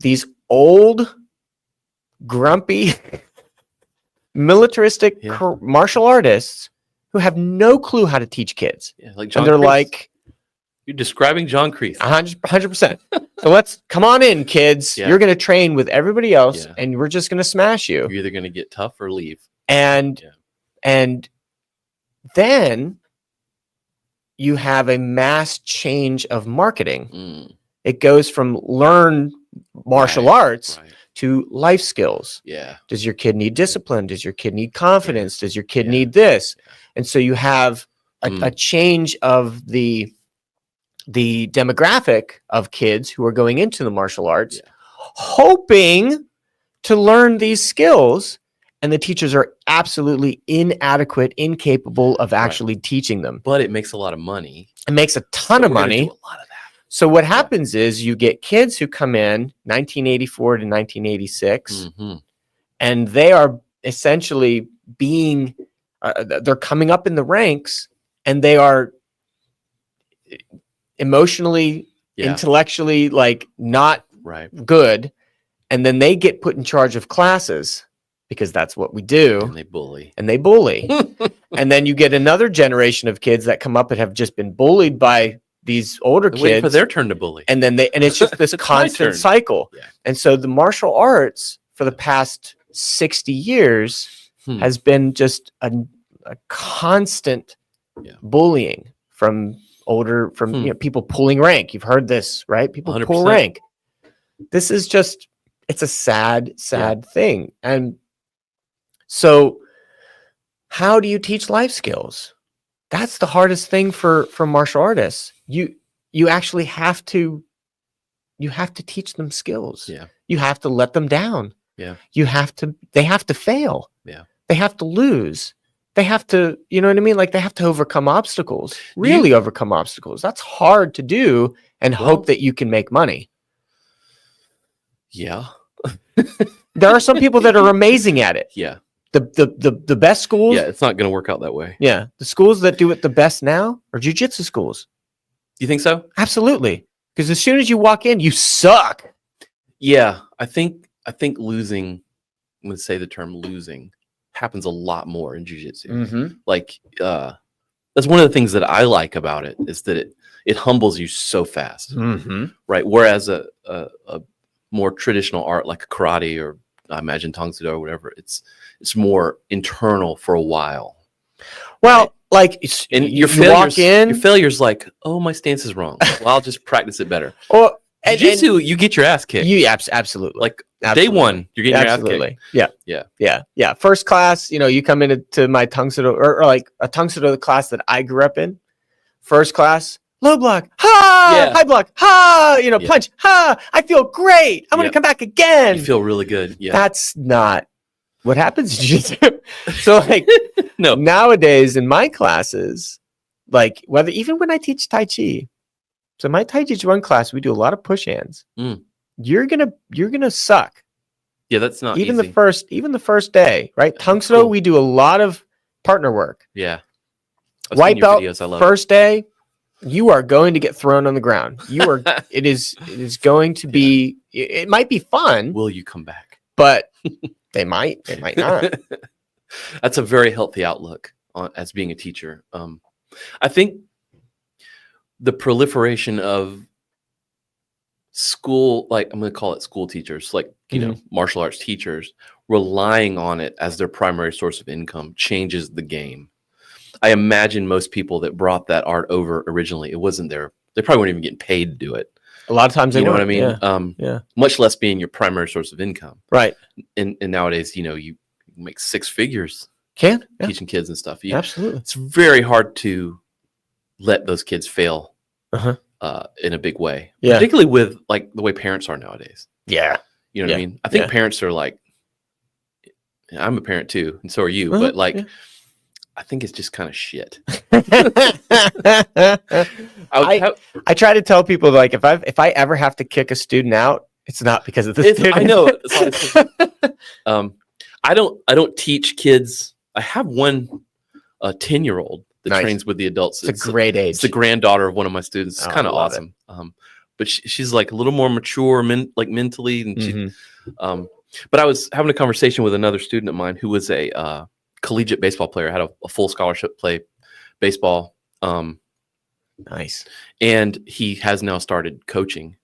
C: these old, grumpy, militaristic martial artists who have no clue how to teach kids.
D: Yeah, like John
C: and they're
D: Kreese.
C: like,
D: you're describing John Kreese.
C: 100%. So let's come on in, kids. You're going to train with everybody else, and we're just going to smash you.
D: You're either going to get tough or leave.
C: And then you have a mass change of marketing. It goes from learn martial arts to life skills.
D: Yeah.
C: Does your kid need discipline? Does your kid need confidence? Does your kid need this? And so you have a change of the demographic of kids who are going into the martial arts, hoping to learn these skills. And the teachers are absolutely inadequate, incapable of actually teaching them.
D: But it makes a lot of money.
C: It makes a ton of money.
D: Do a lot of that.
C: So what happens is you get kids who come in 1984 to 1986, and they are essentially being, they're coming up in the ranks, and they are emotionally, intellectually, like not good. And then they get put in charge of classes. Because that's what we do.
D: And they
C: bully. And then you get another generation of kids that come up and have just been bullied by these older kids.
D: Waiting for their turn to bully.
C: And then it's just this constant cycle. Yeah. And so the martial arts for the past 60 years has been just a constant bullying from people pulling rank. You've heard this, right? People 100%. Pull rank. This is just, it's a sad thing. And so how do you teach life skills? That's the hardest thing for martial artists. You actually have to teach them skills.
D: Yeah.
C: You have to let them down.
D: Yeah.
C: They have to fail.
D: Yeah.
C: They have to lose. They have to, you know what I mean? Like they have to overcome obstacles, overcome obstacles. That's hard to do and hope that you can make money.
D: Yeah.
C: There are some people that are amazing at it.
D: Yeah.
C: The best schools.
D: Yeah. It's not going to work out that way.
C: Yeah. The schools that do it the best now are jiu-jitsu schools.
D: You think so?
C: Absolutely. Because as soon as you walk in, you suck.
D: Yeah. I think losing, I'm going to say the term losing, happens a lot more in jiu-jitsu.
C: Mm-hmm.
D: Like, that's one of the things that I like about it, is that it humbles you so fast.
C: Mm-hmm.
D: Right. Whereas a more traditional art like karate, or I imagine Tang Soo Do or whatever, it's more internal for a while.
C: Well, like,
D: And
C: you
D: walk
C: in,
D: your failure's like, oh, my stance is wrong. Well, I'll just practice it better.
C: or
D: Jiu-jitsu, you get your ass kicked.
C: you absolutely.
D: Like
C: Absolutely.
D: day one, you're getting
C: Absolutely.
D: your ass kicked.
C: Yeah. First class, you come into my Tang Soo Do, or like a Tang Soo Do class that I grew up in. First class, low block, ha, high block, ha, punch, ha. I feel great. I'm going to come back again.
D: You feel really good. Yeah.
C: That's not what happens in jiu-jitsu. So like
D: No.
C: Nowadays in my classes, like even when I teach Tai Chi, so my Tai Chi Chuan class, we do a lot of push hands. You're gonna suck.
D: Yeah, that's not
C: even
D: easy.
C: the first day, right? Tang Soo Do,
D: cool.
C: we do a lot of partner work.
D: Yeah. I've
C: White
D: seen your
C: belt,
D: videos. I love
C: first day, you are going to get thrown on the ground. It is going to be, it might be fun.
D: Will you come back?
C: But they might not.
D: That's a very healthy outlook as being a teacher. I think the proliferation of school, like I'm going to call it school teachers, like, martial arts teachers, relying on it as their primary source of income changes the game. I imagine most people that brought that art over originally, it wasn't there. They probably weren't even getting paid to do it.
C: A lot of times,
D: you know what I
C: weren't,
D: mean? Much less being your primary source of income.
C: Right.
D: And nowadays, you make six figures teaching kids and stuff.
C: Absolutely.
D: It's very hard to let those kids fail in a big way, particularly with like the way parents are nowadays.
C: Yeah.
D: You know what I mean? I think parents are like, I'm a parent too, and so are you, but like, I think it's just kind of shit.
C: I try to tell people, like, if I ever have to kick a student out, it's not because of the student.
D: I know. I don't teach kids. I have one 10-year-old that trains with the adults.
C: It's a great age.
D: It's the granddaughter of one of my students. It's kind of awesome. But she's like a little more mature, like mentally, and she. But I was having a conversation with another student of mine who was a collegiate baseball player, had a full scholarship, play baseball.
C: Nice.
D: And he has now started coaching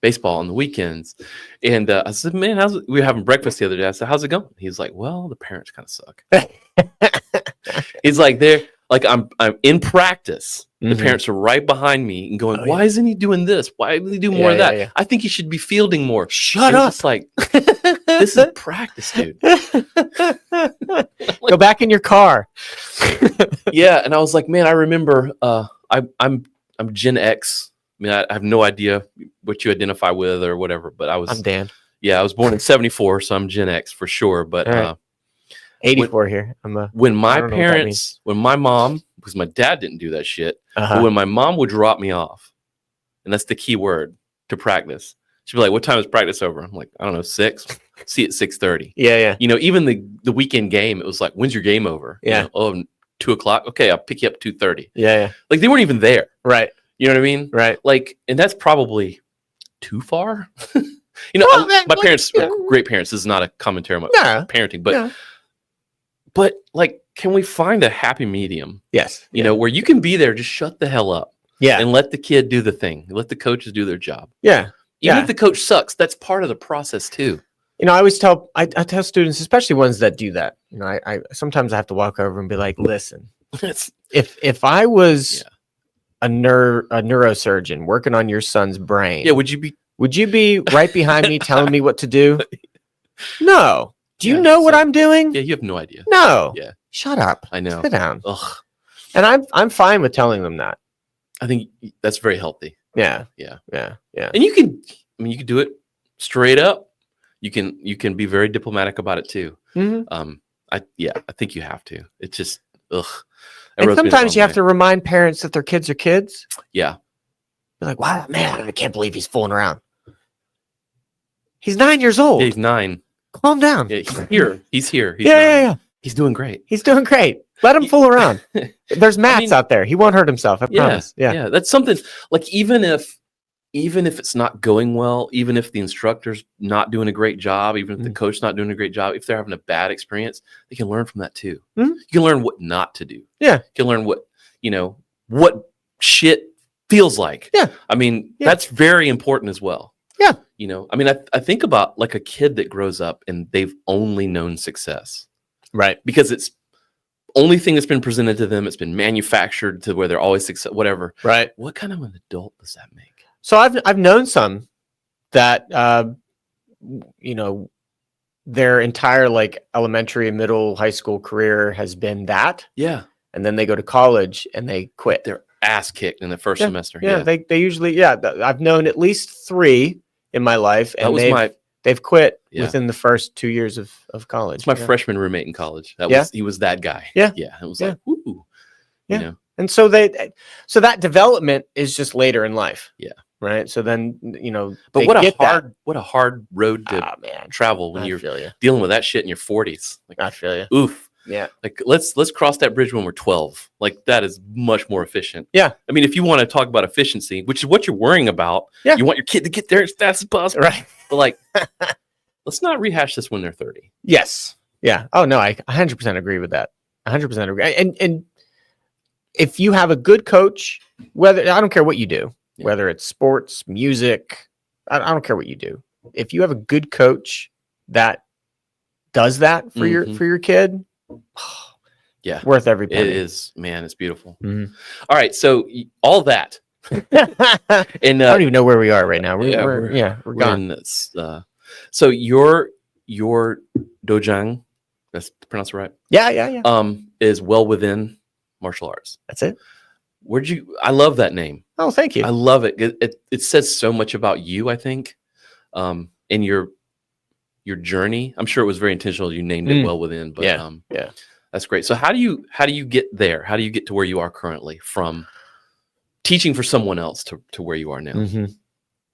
D: baseball on the weekends. And I said, man, we were having breakfast the other day. I said, how's it going? He's like, well, the parents kind of suck. He's like, I'm in practice. The parents are right behind me and going, why isn't he doing this? Why didn't he do more of that?
C: Yeah.
D: I think he should be fielding more.
C: Shut up.
D: It's like, this is practice, dude.
C: Go back in your car.
D: Yeah. And I was like, man, I remember I'm Gen X. I mean, I have no idea what you identify with or whatever, but
C: I'm Dan.
D: Yeah, I was born in 74, so I'm Gen X for sure. But
C: 84 here.
D: When my mom, because my dad didn't do that shit, but when my mom would drop me off, and that's the key word, to practice, she'd be like, what time is practice over? I'm like, I don't know, 6. See you at 6:30.
C: Yeah.
D: Even the weekend game, it was like, when's your game over?
C: Yeah.
D: 2:00. Okay, I'll pick you up at 2:30.
C: Yeah.
D: Like, they weren't even there.
C: Right.
D: You know what I mean?
C: Right.
D: Like, and that's probably too far. My parents are great parents. This is not a commentary on my parenting, but like, can we find a happy medium?
C: Yes.
D: Where you can be there, just shut the hell up.
C: Yeah.
D: And let the kid do the thing. Let the coaches do their job.
C: Yeah.
D: Even if the coach sucks, that's part of the process too.
C: I always tell students, especially ones that do that. I sometimes I have to walk over and be like, listen, if I was a neurosurgeon working on your son's brain, would you be right behind me telling me what to do? No. Do you know what I'm doing?
D: Yeah, you have no idea.
C: No.
D: Yeah.
C: shut up.
D: I know.
C: Sit down.
D: Ugh.
C: And I'm fine with telling them that.
D: I think that's very healthy.
C: Yeah.
D: Yeah.
C: Yeah.
D: And you can do it straight up. You can be very diplomatic about it too.
C: Mm-hmm.
D: I think you have to. It's just ugh.
C: And sometimes you have to remind parents that their kids are kids.
D: Yeah.
C: You're like, wow, man, I can't believe he's fooling around. He's 9 years old.
D: Yeah, he's 9.
C: Calm down.
D: Yeah, he's here. He's
C: Yeah.
D: He's doing great.
C: He's doing great. Let him fool around. There's mats out there. He won't hurt himself. I promise. Yeah.
D: That's something like even if it's not going well, even if the instructor's not doing a great job, even if the coach's not doing a great job, if they're having a bad experience, they can learn from that too.
C: Mm-hmm.
D: You can learn what not to do.
C: Yeah.
D: You can learn what shit feels like.
C: Yeah.
D: I mean, that's very important as well.
C: Yeah.
D: I mean, I think about like a kid that grows up and they've only known success.
C: Right.
D: Because it's only thing that's been presented to them. It's been manufactured to where they're always success, whatever.
C: Right.
D: What kind of an adult does that make?
C: So I've known some that, their entire like elementary and middle high school career has been that.
D: Yeah.
C: And then they go to college and they quit.
D: Their ass kicked in the first semester.
C: Yeah. They usually, I've known at least 3 in my life, and they've quit within the first 2 years of college.
D: It's my freshman roommate in college. He was that guy.
C: Yeah.
D: Yeah. It was like, woo.
C: Yeah. And so that development is just later in life.
D: Yeah.
C: Right. So then,
D: but what a hard road to travel when you're
C: feel you.
D: dealing with that shit in your 40s. Like,
C: I feel you.
D: Oof.
C: Yeah.
D: Like let's cross that bridge when we're 12. Like that is much more efficient.
C: Yeah.
D: I mean, if you want to talk about efficiency, which is what you're worrying about, you want your kid to get there as fast as possible.
C: Right.
D: But like, let's not rehash this when they're 30.
C: Yes. Yeah. Oh no, I 100% agree with that. 100% agree. And if you have a good coach, I don't care what you do, whether it's sports, music, I don't care what you do. If you have a good coach that does that for your kid, worth every penny.
D: It is, man. It's beautiful.
C: Mm-hmm.
D: All right, so all that, and
C: I don't even know where we are right now. We're gone.
D: So your dojang, that's pronounced right.
C: Yeah.
D: Is well within martial arts.
C: That's it.
D: I love that name.
C: Oh, thank you.
D: I love it. It says so much about you, I think, in your journey. I'm sure it was very intentional. You named it well within, but that's great. So how do you get there? How do you get to where you are currently from teaching for someone else to where you are now?
C: Mm-hmm.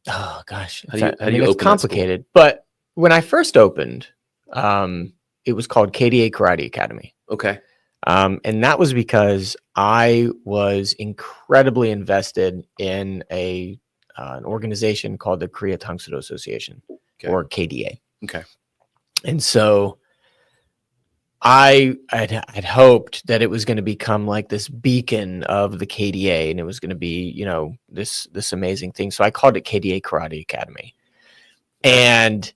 C: Oh gosh.
D: How do you open
C: it's complicated, but when I first opened, it was called KDA Karate Academy.
D: Okay.
C: And that was because I was incredibly invested in an organization called the Korea Tangsudo Association, or KDA.
D: Okay.
C: And so I'd hoped that it was going to become like this beacon of the KDA, and it was going to be, this amazing thing. So I called it KDA Karate Academy. And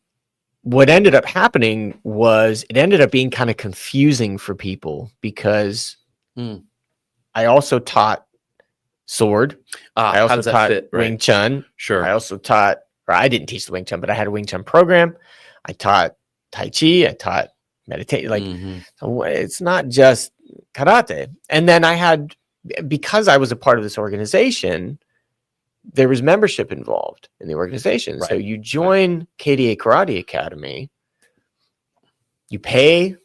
C: what ended up happening was it ended up being kind of confusing for people because I also taught sword. I also taught Wing Chun.
D: Sure.
C: I also taught, or I didn't teach the Wing Chun, but I had a Wing Chun program. I taught Tai Chi. I taught meditation. So it's not just karate. And then because I was a part of this organization, there was membership involved in the organization. Right. So you join KDA Karate Academy, you pay,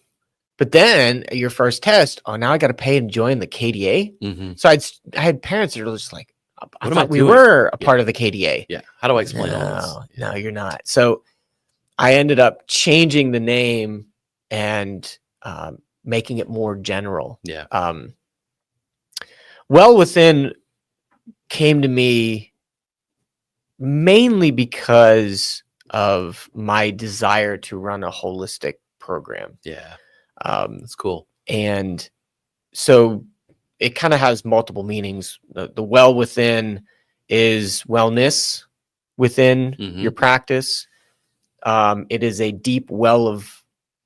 C: but then your first test, now I got to pay and join the KDA. So I had parents that were just like, I thought we were a part of the KDA.
D: Yeah. How do I explain all this?
C: No, you're not. So I ended up changing the name and making it more general.
D: Yeah.
C: Well Within came to me mainly because of my desire to run a holistic program.
D: Yeah. That's cool.
C: And so it kind of has multiple meanings. The well within is wellness within your practice. It is a deep well of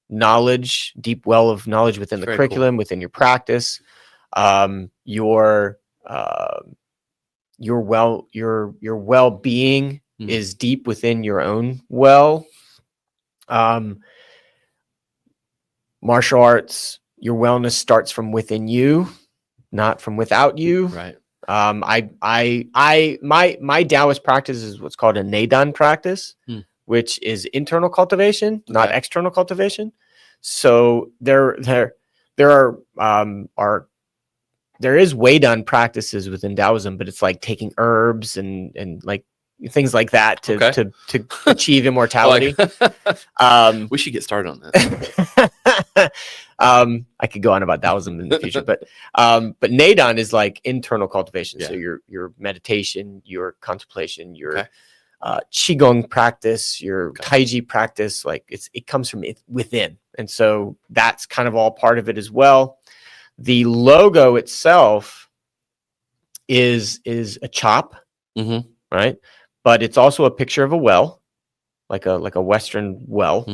C: knowledge within the curriculum, within your practice. Your well-being is deep within your own well. Martial arts your wellness starts from within you, not from without you.
D: Right.
C: My Taoist practice is what's called a Neidan practice, which is internal cultivation, not external cultivation. So there is way done practices within Taoism, but it's like taking herbs and like things like that to achieve immortality.
D: We should get started on that.
C: I could go on about Taoism in the future, but Neidan is like internal cultivation.
D: Yeah.
C: So your meditation, your contemplation, your qigong practice, your taiji practice, like it comes from within, and so that's kind of all part of it as well. The logo itself is a chop, right? But it's also a picture of a well, like a Western well.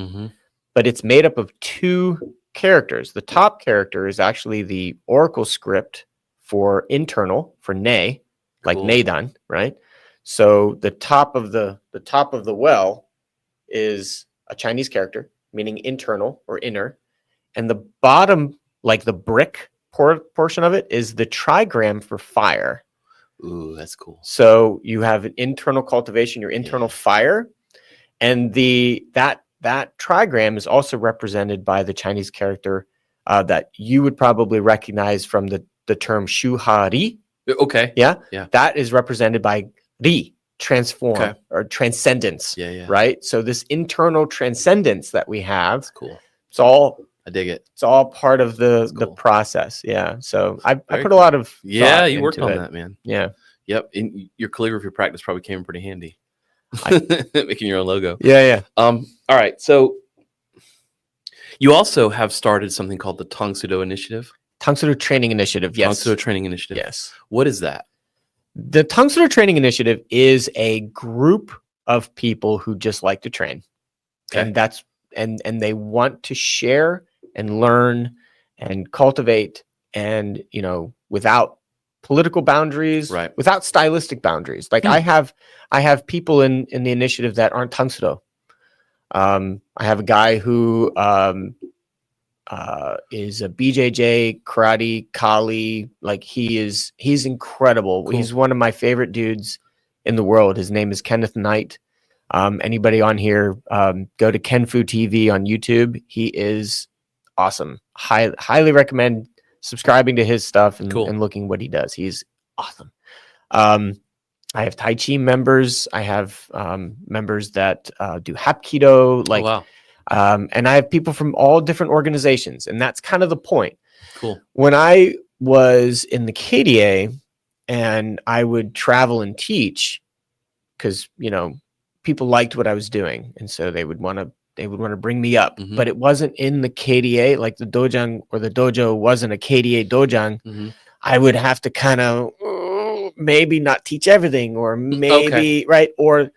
C: But it's made up of two characters. The top character is actually the oracle script for internal, for Ne, like Neidan, right? So the top of the well is a Chinese character, meaning internal or inner, and the bottom, like the brick portion of it, is the trigram for fire.
D: Ooh, that's cool.
C: So you have an internal cultivation, your internal fire, and that trigram is also represented by the Chinese character that you would probably recognize from the term Shu Ha Ri.
D: Okay.
C: Yeah.
D: Yeah.
C: That is represented by Ri, transform or transcendence.
D: Yeah.
C: Right. So this internal transcendence that we have,
D: That's cool.
C: it's all,
D: I dig it.
C: it's all part of the process. Yeah. So I put a lot of thought
D: you worked
C: into
D: on
C: it.
D: that, man.
C: Yeah.
D: Yep. And your calligraphy practice probably came in pretty handy. Making your own logo.
C: Yeah.
D: All right. So you also have started something called the Tang Sudo Initiative.
C: Tang Sudo Training Initiative. Yes.
D: Tang Sudo Training Initiative.
C: Yes.
D: What is that?
C: The Tang Sudo Training Initiative is a group of people who just like to train.
D: Okay.
C: And that's and they want to share and learn and cultivate, and without political boundaries,
D: right,
C: without stylistic boundaries. Like I have people in the initiative that aren't Tang Sudo. I have a guy who is a BJJ, karate, Kali. Like he's incredible.
D: Cool.
C: He's one of my favorite dudes in the world. His name is Kenneth Knight. Anybody on here, go to Kenfu TV on YouTube. He is awesome. Highly recommend subscribing to his stuff and looking what he does. He's awesome. I have Tai Chi members. I have members that do Hapkido. Like,
D: oh, wow.
C: And I have people from all different organizations, and that's kind of the point.
D: Cool.
C: When I was in the KDA and I would travel and teach, because people liked what I was doing, and so they would want to bring me up. But it wasn't in the KDA, like the dojang or the dojo wasn't a KDA dojang. I would have to kind of maybe not teach everything, or maybe right, or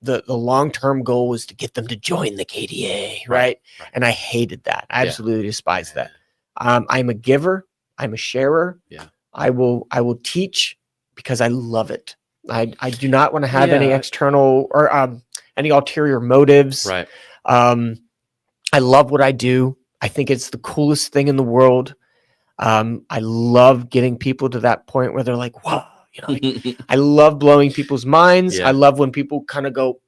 C: the long-term goal was to get them to join the KDA, right? And I hated that. I absolutely despised that. I'm a giver. I'm a sharer.
D: Yeah.
C: I will teach because I love it. I do not want to have any external or any ulterior motives.
D: Right.
C: I love what I do. I think it's the coolest thing in the world. I love getting people to that point where they're like, "Whoa!" I love blowing people's minds.
D: Yeah.
C: I love when people kind of go,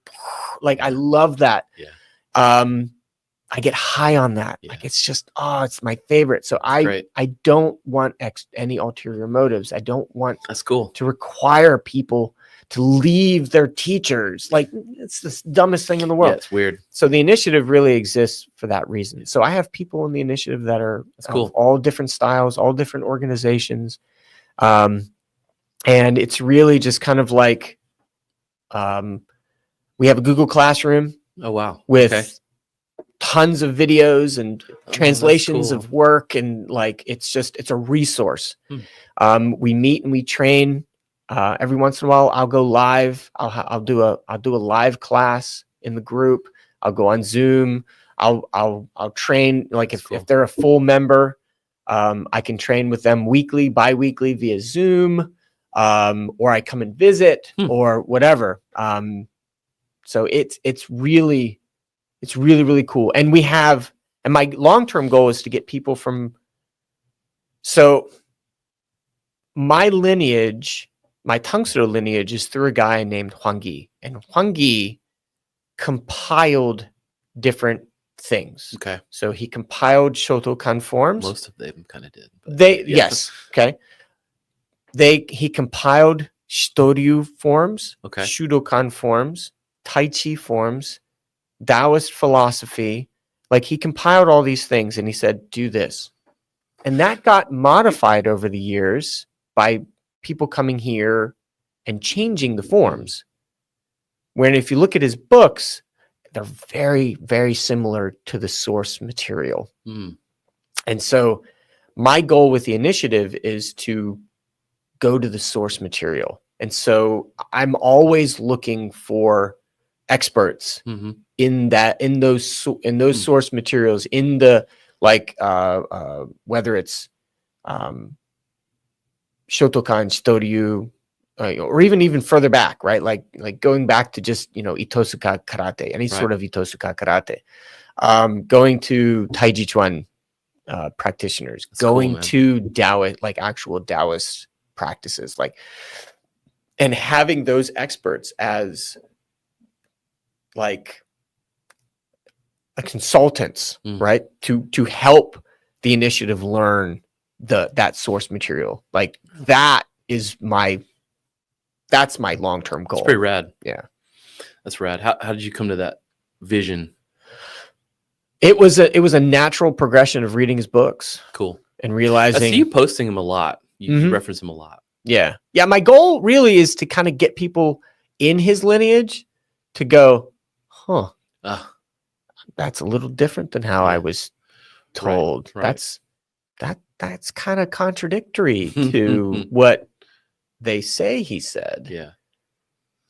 C: like, I love that.
D: Yeah.
C: I get high on that.
D: Yeah.
C: Like, it's just, it's my favorite. So I don't want any ulterior motives. I don't want
D: That's cool
C: to require people to leave their teachers. Like, it's the dumbest thing in the world.
D: Yeah, it's weird.
C: So the initiative really exists for that reason. So I have people in the initiative that are
D: cool.
C: all different styles, all different organizations. And it's really just kind of like, we have a Google Classroom.
D: Oh, wow.
C: With tons of videos and translations
D: cool.
C: of work, and like it's a resource. We meet and we train. Every once in a while I'll go live. I'll do a live class in the group. I'll go on Zoom. I'll train, like if they're a full member, I can train with them weekly, bi-weekly via Zoom, or I come and visit or whatever. So it's really cool. And we have And my long-term goal is to get people from, so my lineage, my Tangsudo lineage is through a guy named Huang Yi. And Huang Yi compiled different things.
D: Okay.
C: So he compiled Shotokan forms.
D: Most of them kind of did. But yeah.
C: Yes. Okay. He compiled Shitoryu forms,
D: Okay.
C: Shudokan forms, Tai Chi forms, Taoist philosophy. Like he compiled all these things and he said, do this. And that got modified over the years by people coming here and changing the forms. When if you look at his books, they're very, very similar to the source material.
D: Mm.
C: And so my goal with the initiative is to go to the source material. And so I'm always looking for experts
D: Mm-hmm.
C: in those source materials, in the whether it's Shotokan, Shitoryu, or even further back, right? Like going back to just, Itosuka karate, any sort of Itosuka karate, going to Taiji Chuan practitioners,
D: That's
C: going
D: cool,
C: to Taoist, like actual Taoist practices, and having those experts as like a consultants, right? To help the initiative learn that source material. Like that's my long-term goal.
D: It's pretty rad.
C: Yeah.
D: That's rad. How did you come to that vision?
C: It was a natural progression of reading his books.
D: Cool.
C: And
D: I
C: realizing
D: see you posting him a lot. You reference him a lot.
C: Yeah. Yeah. My goal really is to kind of get people in his lineage to go, huh, that's a little different than how I was told.
D: Right.
C: That's kind of contradictory to what they say he said.
D: Yeah.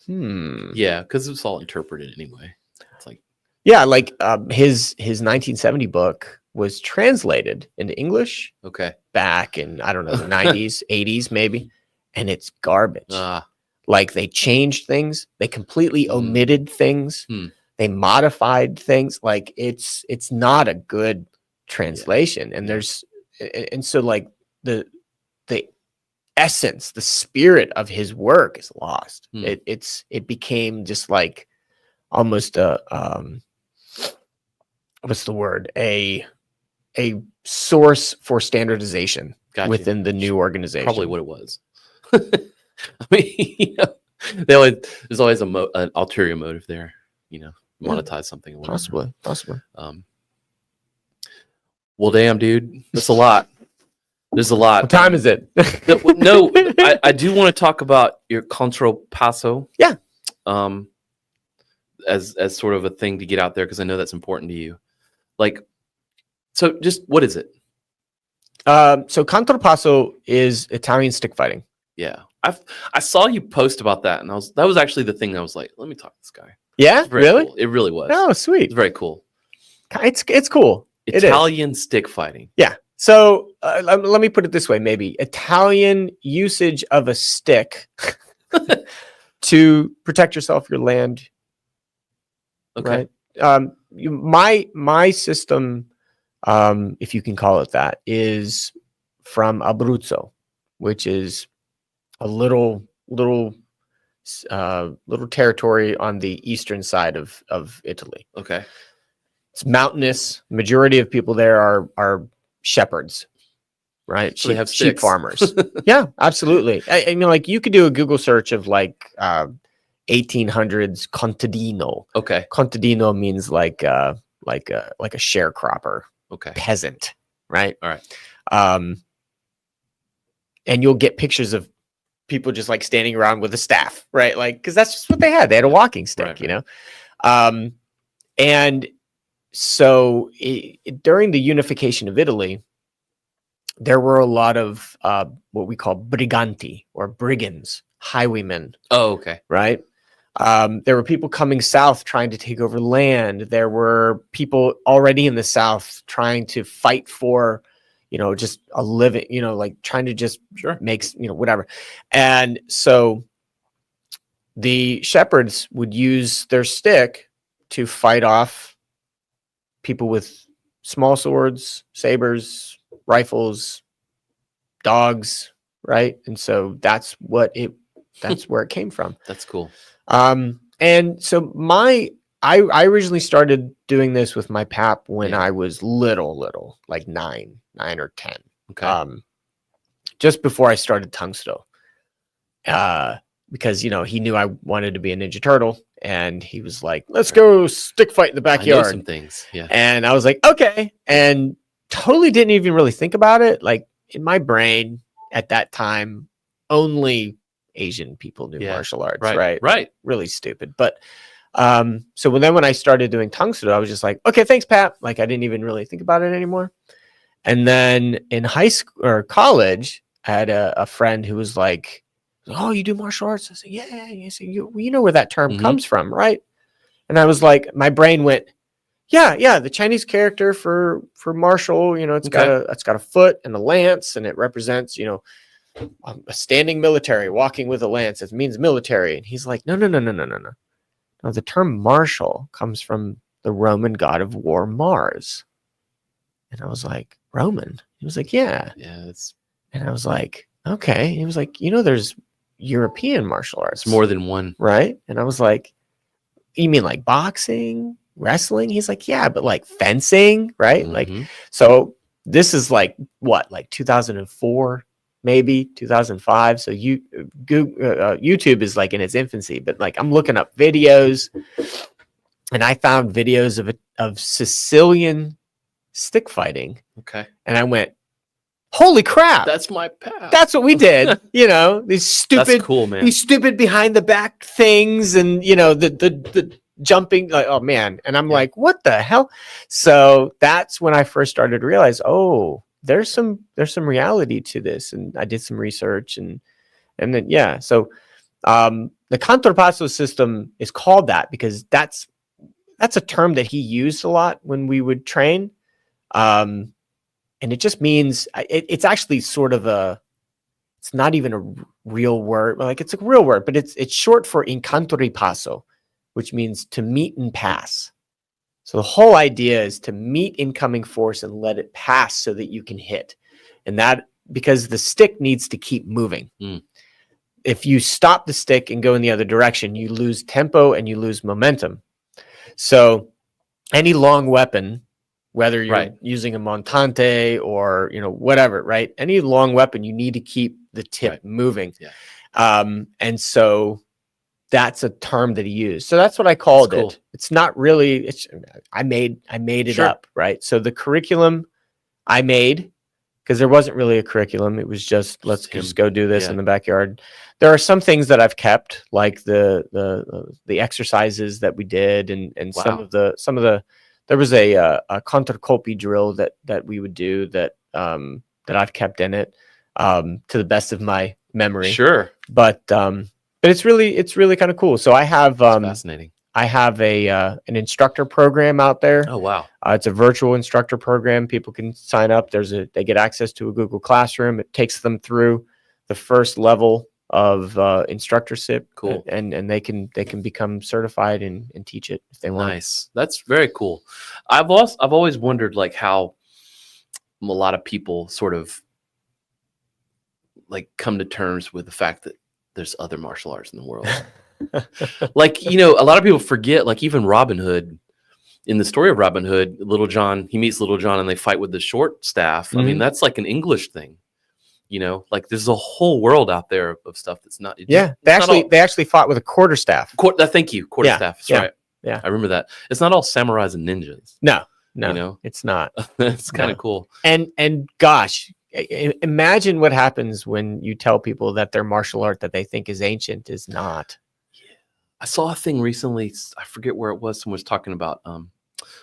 C: Hmm.
D: Yeah, because it's all interpreted anyway. It's like,
C: yeah, like his 1970 book was translated into English.
D: Okay.
C: Back in, I don't know, the 90s, 80s maybe, and it's garbage. Like they changed things, they completely omitted things, they modified things. Like it's not a good translation. And and so like the essence, the spirit of his work is lost. It became just like almost a what's the word? A source for standardization within the new organization.
D: Probably what it was. I mean, there's always an ulterior motive there, monetize something. Or whatever.
C: Possibly.
D: Well, damn, dude, that's a lot. There's a lot.
C: What time is it?
D: No, I do want to talk about your contrapasso.
C: Yeah.
D: As sort of a thing to get out there, because I know that's important to you. Like, so just what is it?
C: So contrapasso is Italian stick fighting.
D: Yeah. I saw you post about that, and that was actually the thing that I was like, let me talk to this guy.
C: Yeah, really?
D: Cool. It really was.
C: Oh, sweet.
D: It's very cool.
C: It's cool.
D: Italian stick fighting.
C: Yeah. So let me put it this way, maybe Italian usage of a stick to protect yourself, your land.
D: Okay.
C: Right. My system, if you can call it that, is from Abruzzo, which is a little territory on the eastern side of Italy.
D: Okay.
C: It's mountainous. Majority of people there are shepherds, right?
D: So they have
C: sheep
D: sticks.
C: farmers. Yeah, absolutely. I mean, like you could do a Google search of like 1800s contadino.
D: Okay.
C: Contadino means like a sharecropper.
D: Okay.
C: Peasant, right?
D: All right.
C: And you'll get pictures of people just like standing around with a staff, right? Like, because that's just what they had. They had a walking stick,
D: right.
C: And so during the unification of Italy, there were a lot of what we call briganti or brigands, highwaymen.
D: Oh, okay.
C: Right. There were people coming south trying to take over land. There were people already in the south trying to fight for, just a living, like trying to just make, whatever. And so the shepherds would use their stick to fight off people with small swords, sabers, rifles, dogs, right? And so that's where it came from.
D: That's cool.
C: And so I originally started doing this with my pap when I was little, like 9 or 10.
D: Okay.
C: Just before I started Tungsto. Because, he knew I wanted to be a Ninja Turtle, and he was like, let's go stick fight in the
D: I know
C: backyard.
D: some things. Yeah.
C: And I was like, okay. And totally didn't even really think about it. Like, in my brain at that time, only Asian people knew martial arts, right?
D: Right.
C: Really stupid. But so when I started doing Tungsto, I was just like, okay, thanks, Pat. Like, I didn't even really think about it anymore. And then in high school or college, I had a friend who was like, oh, you do martial arts? I said, yeah. He said, you know where that term comes from, right? And I was like, my brain went, yeah, the Chinese character for martial, it's got a foot and a lance, and it represents, a standing military walking with a lance. It means military. And he's like, no. No, the term martial comes from the Roman god of war, Mars. And I was like, Roman? He was like, yeah. And I was like, okay. He was like, there's European martial arts.
D: It's more than one.
C: Right? And I was like, you mean like boxing, wrestling? He's like, yeah, but like fencing, right? Like, so this is like what, like 2004, maybe 2005. So YouTube is like in its infancy, but like I'm looking up videos, and I found videos of Sicilian stick fighting.
D: Okay.
C: And I went, holy crap.
D: That's my path.
C: That's what we did. These stupid,
D: That's cool, man.
C: These stupid behind the back things, and the jumping, like, oh man. And I'm like, what the hell? So that's when I first started to realize, oh, there's some reality to this. And I did some research, and then so the contrapasso system is called that because that's a term that he used a lot when we would train. And it just means it's actually sort of it's not even a real word. Like, it's a real word, but it's short for incontripasso, which means to meet and pass. So the whole idea is to meet incoming force and let it pass so that you can hit. And that, because the stick needs to keep moving. If you stop the stick and go in the other direction, you lose tempo and you lose momentum. So any long weapon, whether you're using a montante or, whatever, right? Any long weapon, you need to keep the tip moving. And so that's a term that he used. So that's what I called it. It's not really, I made it up, right? So the curriculum I made, because there wasn't really a curriculum. It was just, let's just go do this in the backyard. There are some things that I've kept, like the exercises that we did, and some of the there was a contracolpi drill that we would do that I've kept in it, to the best of my memory.
D: Sure.
C: But it's really kind of cool. So I have
D: fascinating.
C: I have an instructor program out there.
D: Oh wow.
C: It's a virtual instructor program. People can sign up. They get access to a Google Classroom. It takes them through the first level of instructorship.
D: Cool.
C: And they can become certified and teach it if they want.
D: Nice. That's very cool. I've always wondered like how a lot of people sort of like come to terms with the fact that there's other martial arts in the world. Like, a lot of people forget, like even Robin Hood, in the story of Robin Hood, he meets Little John and they fight with the short staff. I mean, that's like an English thing. Like there's a whole world out there of stuff that's not.
C: They actually fought with a quarterstaff.
D: Thank you, quarterstaff. That's right.
C: Yeah,
D: I remember that. It's not all samurais and ninjas.
C: No, it's not.
D: That's kind of cool.
C: And gosh, imagine what happens when you tell people that their martial art that they think is ancient is not.
D: I saw a thing recently. I forget where it was. Someone was talking about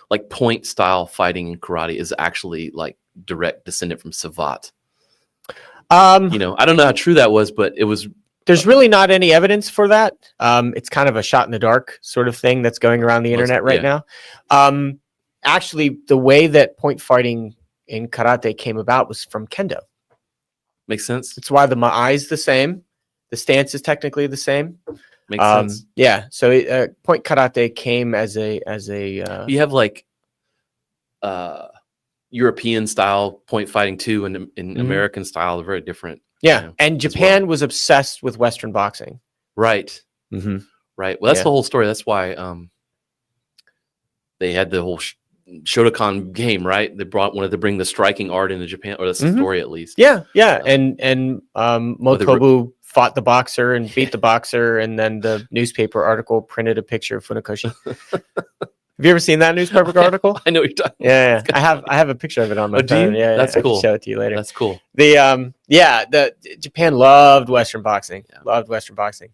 D: like point style fighting in karate is actually like direct descendant from Savat. I don't know how true that was, but it was.
C: There's really not any evidence for that. It's kind of a shot in the dark sort of thing that's going around the internet right now. Actually, the way that point fighting in karate came about was from kendo.
D: Makes sense.
C: It's why the ma'ai is the same. The stance is technically the same.
D: Makes sense.
C: Yeah. So point karate came as a.
D: You have like European style point fighting too, and in
C: Mhm.
D: American style, are very different.
C: Yeah,
D: you know,
C: and
D: as
C: Japan
D: well.
C: was obsessed with Western boxing.
D: Right.
C: Mm-hmm.
D: Right. Well, that's
C: Yeah.
D: the whole story. That's why they had the whole Shotokan game, right? They wanted to bring the striking art into Japan, or that's the
C: Mhm.
D: story at least.
C: Yeah, yeah,
D: Um,
C: and
D: whether-
C: Motobu fought the boxer and beat the boxer, and then the newspaper article printed a picture of Funakoshi. Have you ever seen that newspaper article?
D: I know what you're talking about.
C: Yeah,
D: It's
C: I
D: kinda
C: have a picture of it on my
D: Oh, do
C: phone.
D: you?
C: Yeah,
D: That's
C: I can
D: cool.
C: show it to you later.
D: That's cool.
C: The Japan loved Western boxing.
D: Yeah.
C: Loved Western boxing.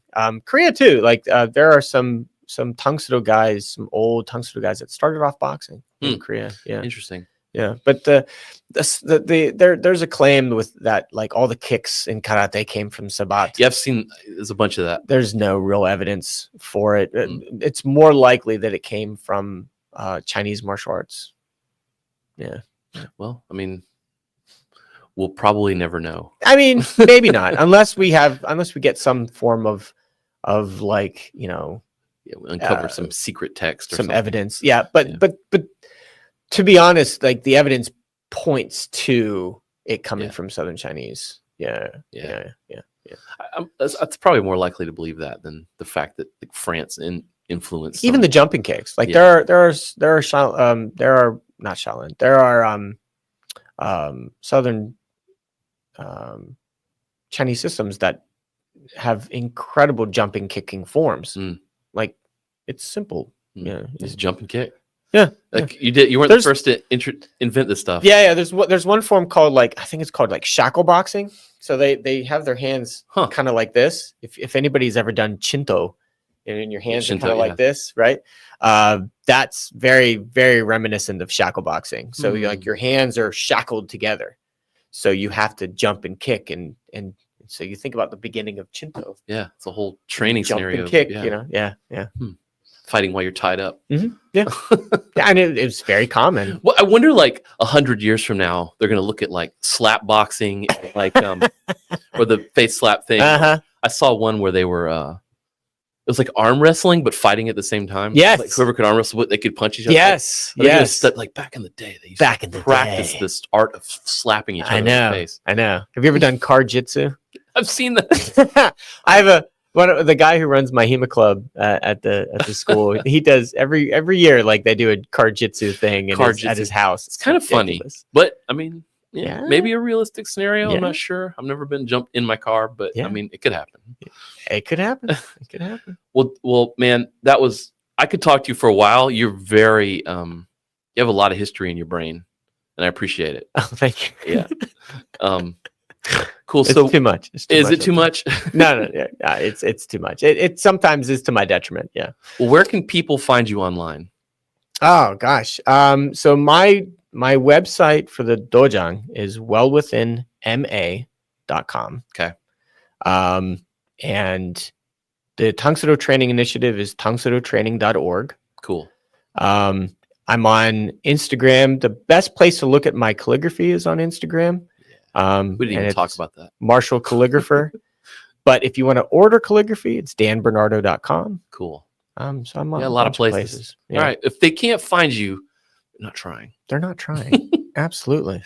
C: Korea too. Like there are some Tangsudo guys, some old Tangsudo guys that started off boxing in Korea. Yeah.
D: Interesting.
C: Yeah, but there's a claim with that, like all the kicks in karate came from Sabat.
D: Yeah, I've seen. There's a bunch of that.
C: There's no real evidence for it. It's more likely that it came from Chinese martial arts. Yeah.
D: Well, I mean, we'll probably never know.
C: I mean, maybe not, unless we get some form of like,
D: Yeah, we'll uncover some secret text or
C: some
D: something.
C: evidence. Yeah, but
D: Yeah.
C: but to be honest, like the evidence points to it coming from Southern Chinese. Yeah.
D: That's probably more likely to believe that than the fact that like, France influenced
C: Even
D: some-
C: the jumping kicks, like
D: Yeah.
C: there are not Shaolin, there are Southern Chinese systems that have incredible jumping kicking forms. Like it's simple. Yeah,
D: just jump and kick.
C: Yeah,
D: like you weren't the first to invent this stuff.
C: Yeah. There's one form called, like, I think it's called like shackle boxing. So they have their hands kind of like this. If anybody's ever done Chinto, and your hands are kind of like this, right? That's very, very reminiscent of shackle boxing. So like your hands are shackled together, so you have to jump and kick, and so you think about the beginning of Chinto.
D: Yeah, it's a whole training
C: jump
D: scenario.
C: And kick,
D: Yeah.
C: Yeah.
D: Fighting while you're tied up.
C: Yeah, and it was very common.
D: Well, I wonder, like 100 years from now, they're gonna look at like slap boxing, like or the face slap thing. I saw one where they were it was like arm wrestling, but fighting at the same time.
C: Yes.
D: Like whoever could arm wrestle, they could punch each other.
C: Yes.
D: Like back in the day, they used to practice this art of slapping each other in the face.
C: I know. Have you ever done card jitsu?
D: I've seen that.
C: I have the guy who runs my HEMA club at the school. He does every year, like they do a card jitsu thing at his house.
D: It's kind of funny, but I mean, maybe a realistic scenario.
C: Yeah.
D: I'm not sure. I've never been jumped in my car, but I mean, it could happen.
C: It could happen. It could happen.
D: Well, man, I could talk to you for a while. You're very, you have a lot of history in your brain, and I appreciate it.
C: Oh, thank you.
D: Yeah. Cool.
C: It's
D: so
C: too much.
D: Is it too much?
C: No. It's too much. It sometimes is to my detriment. Yeah.
D: Well, where can people find you online?
C: Oh gosh. So my website for the dojang is wellwithinma.com.
D: Okay.
C: And the Tangsudo Training Initiative is tangsudotraining.org.
D: Cool.
C: I'm on Instagram. The best place to look at my calligraphy is on Instagram.
D: We didn't even talk about that.
C: Martial Calligrapher. But if you want to order calligraphy, it's danbernardo.com.
D: Cool.
C: So I'm on
D: a lot of places.
C: Yeah.
D: All right. If they can't find you, they're not trying.
C: They're not trying. Absolutely.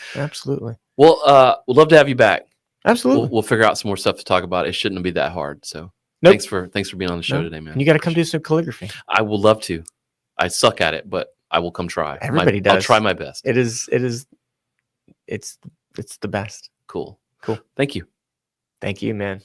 D: Well, we'd love to have you back.
C: Absolutely.
D: We'll figure out some more stuff to talk about. It shouldn't be that hard. So
C: Nope.
D: thanks for being on the show today, man.
C: And you got to come do some calligraphy.
D: I would love to. I suck at it, but I will come try.
C: Everybody does.
D: I'll try my best.
C: It's the best.
D: Cool.
C: Cool.
D: Thank you.
C: Thank you, man.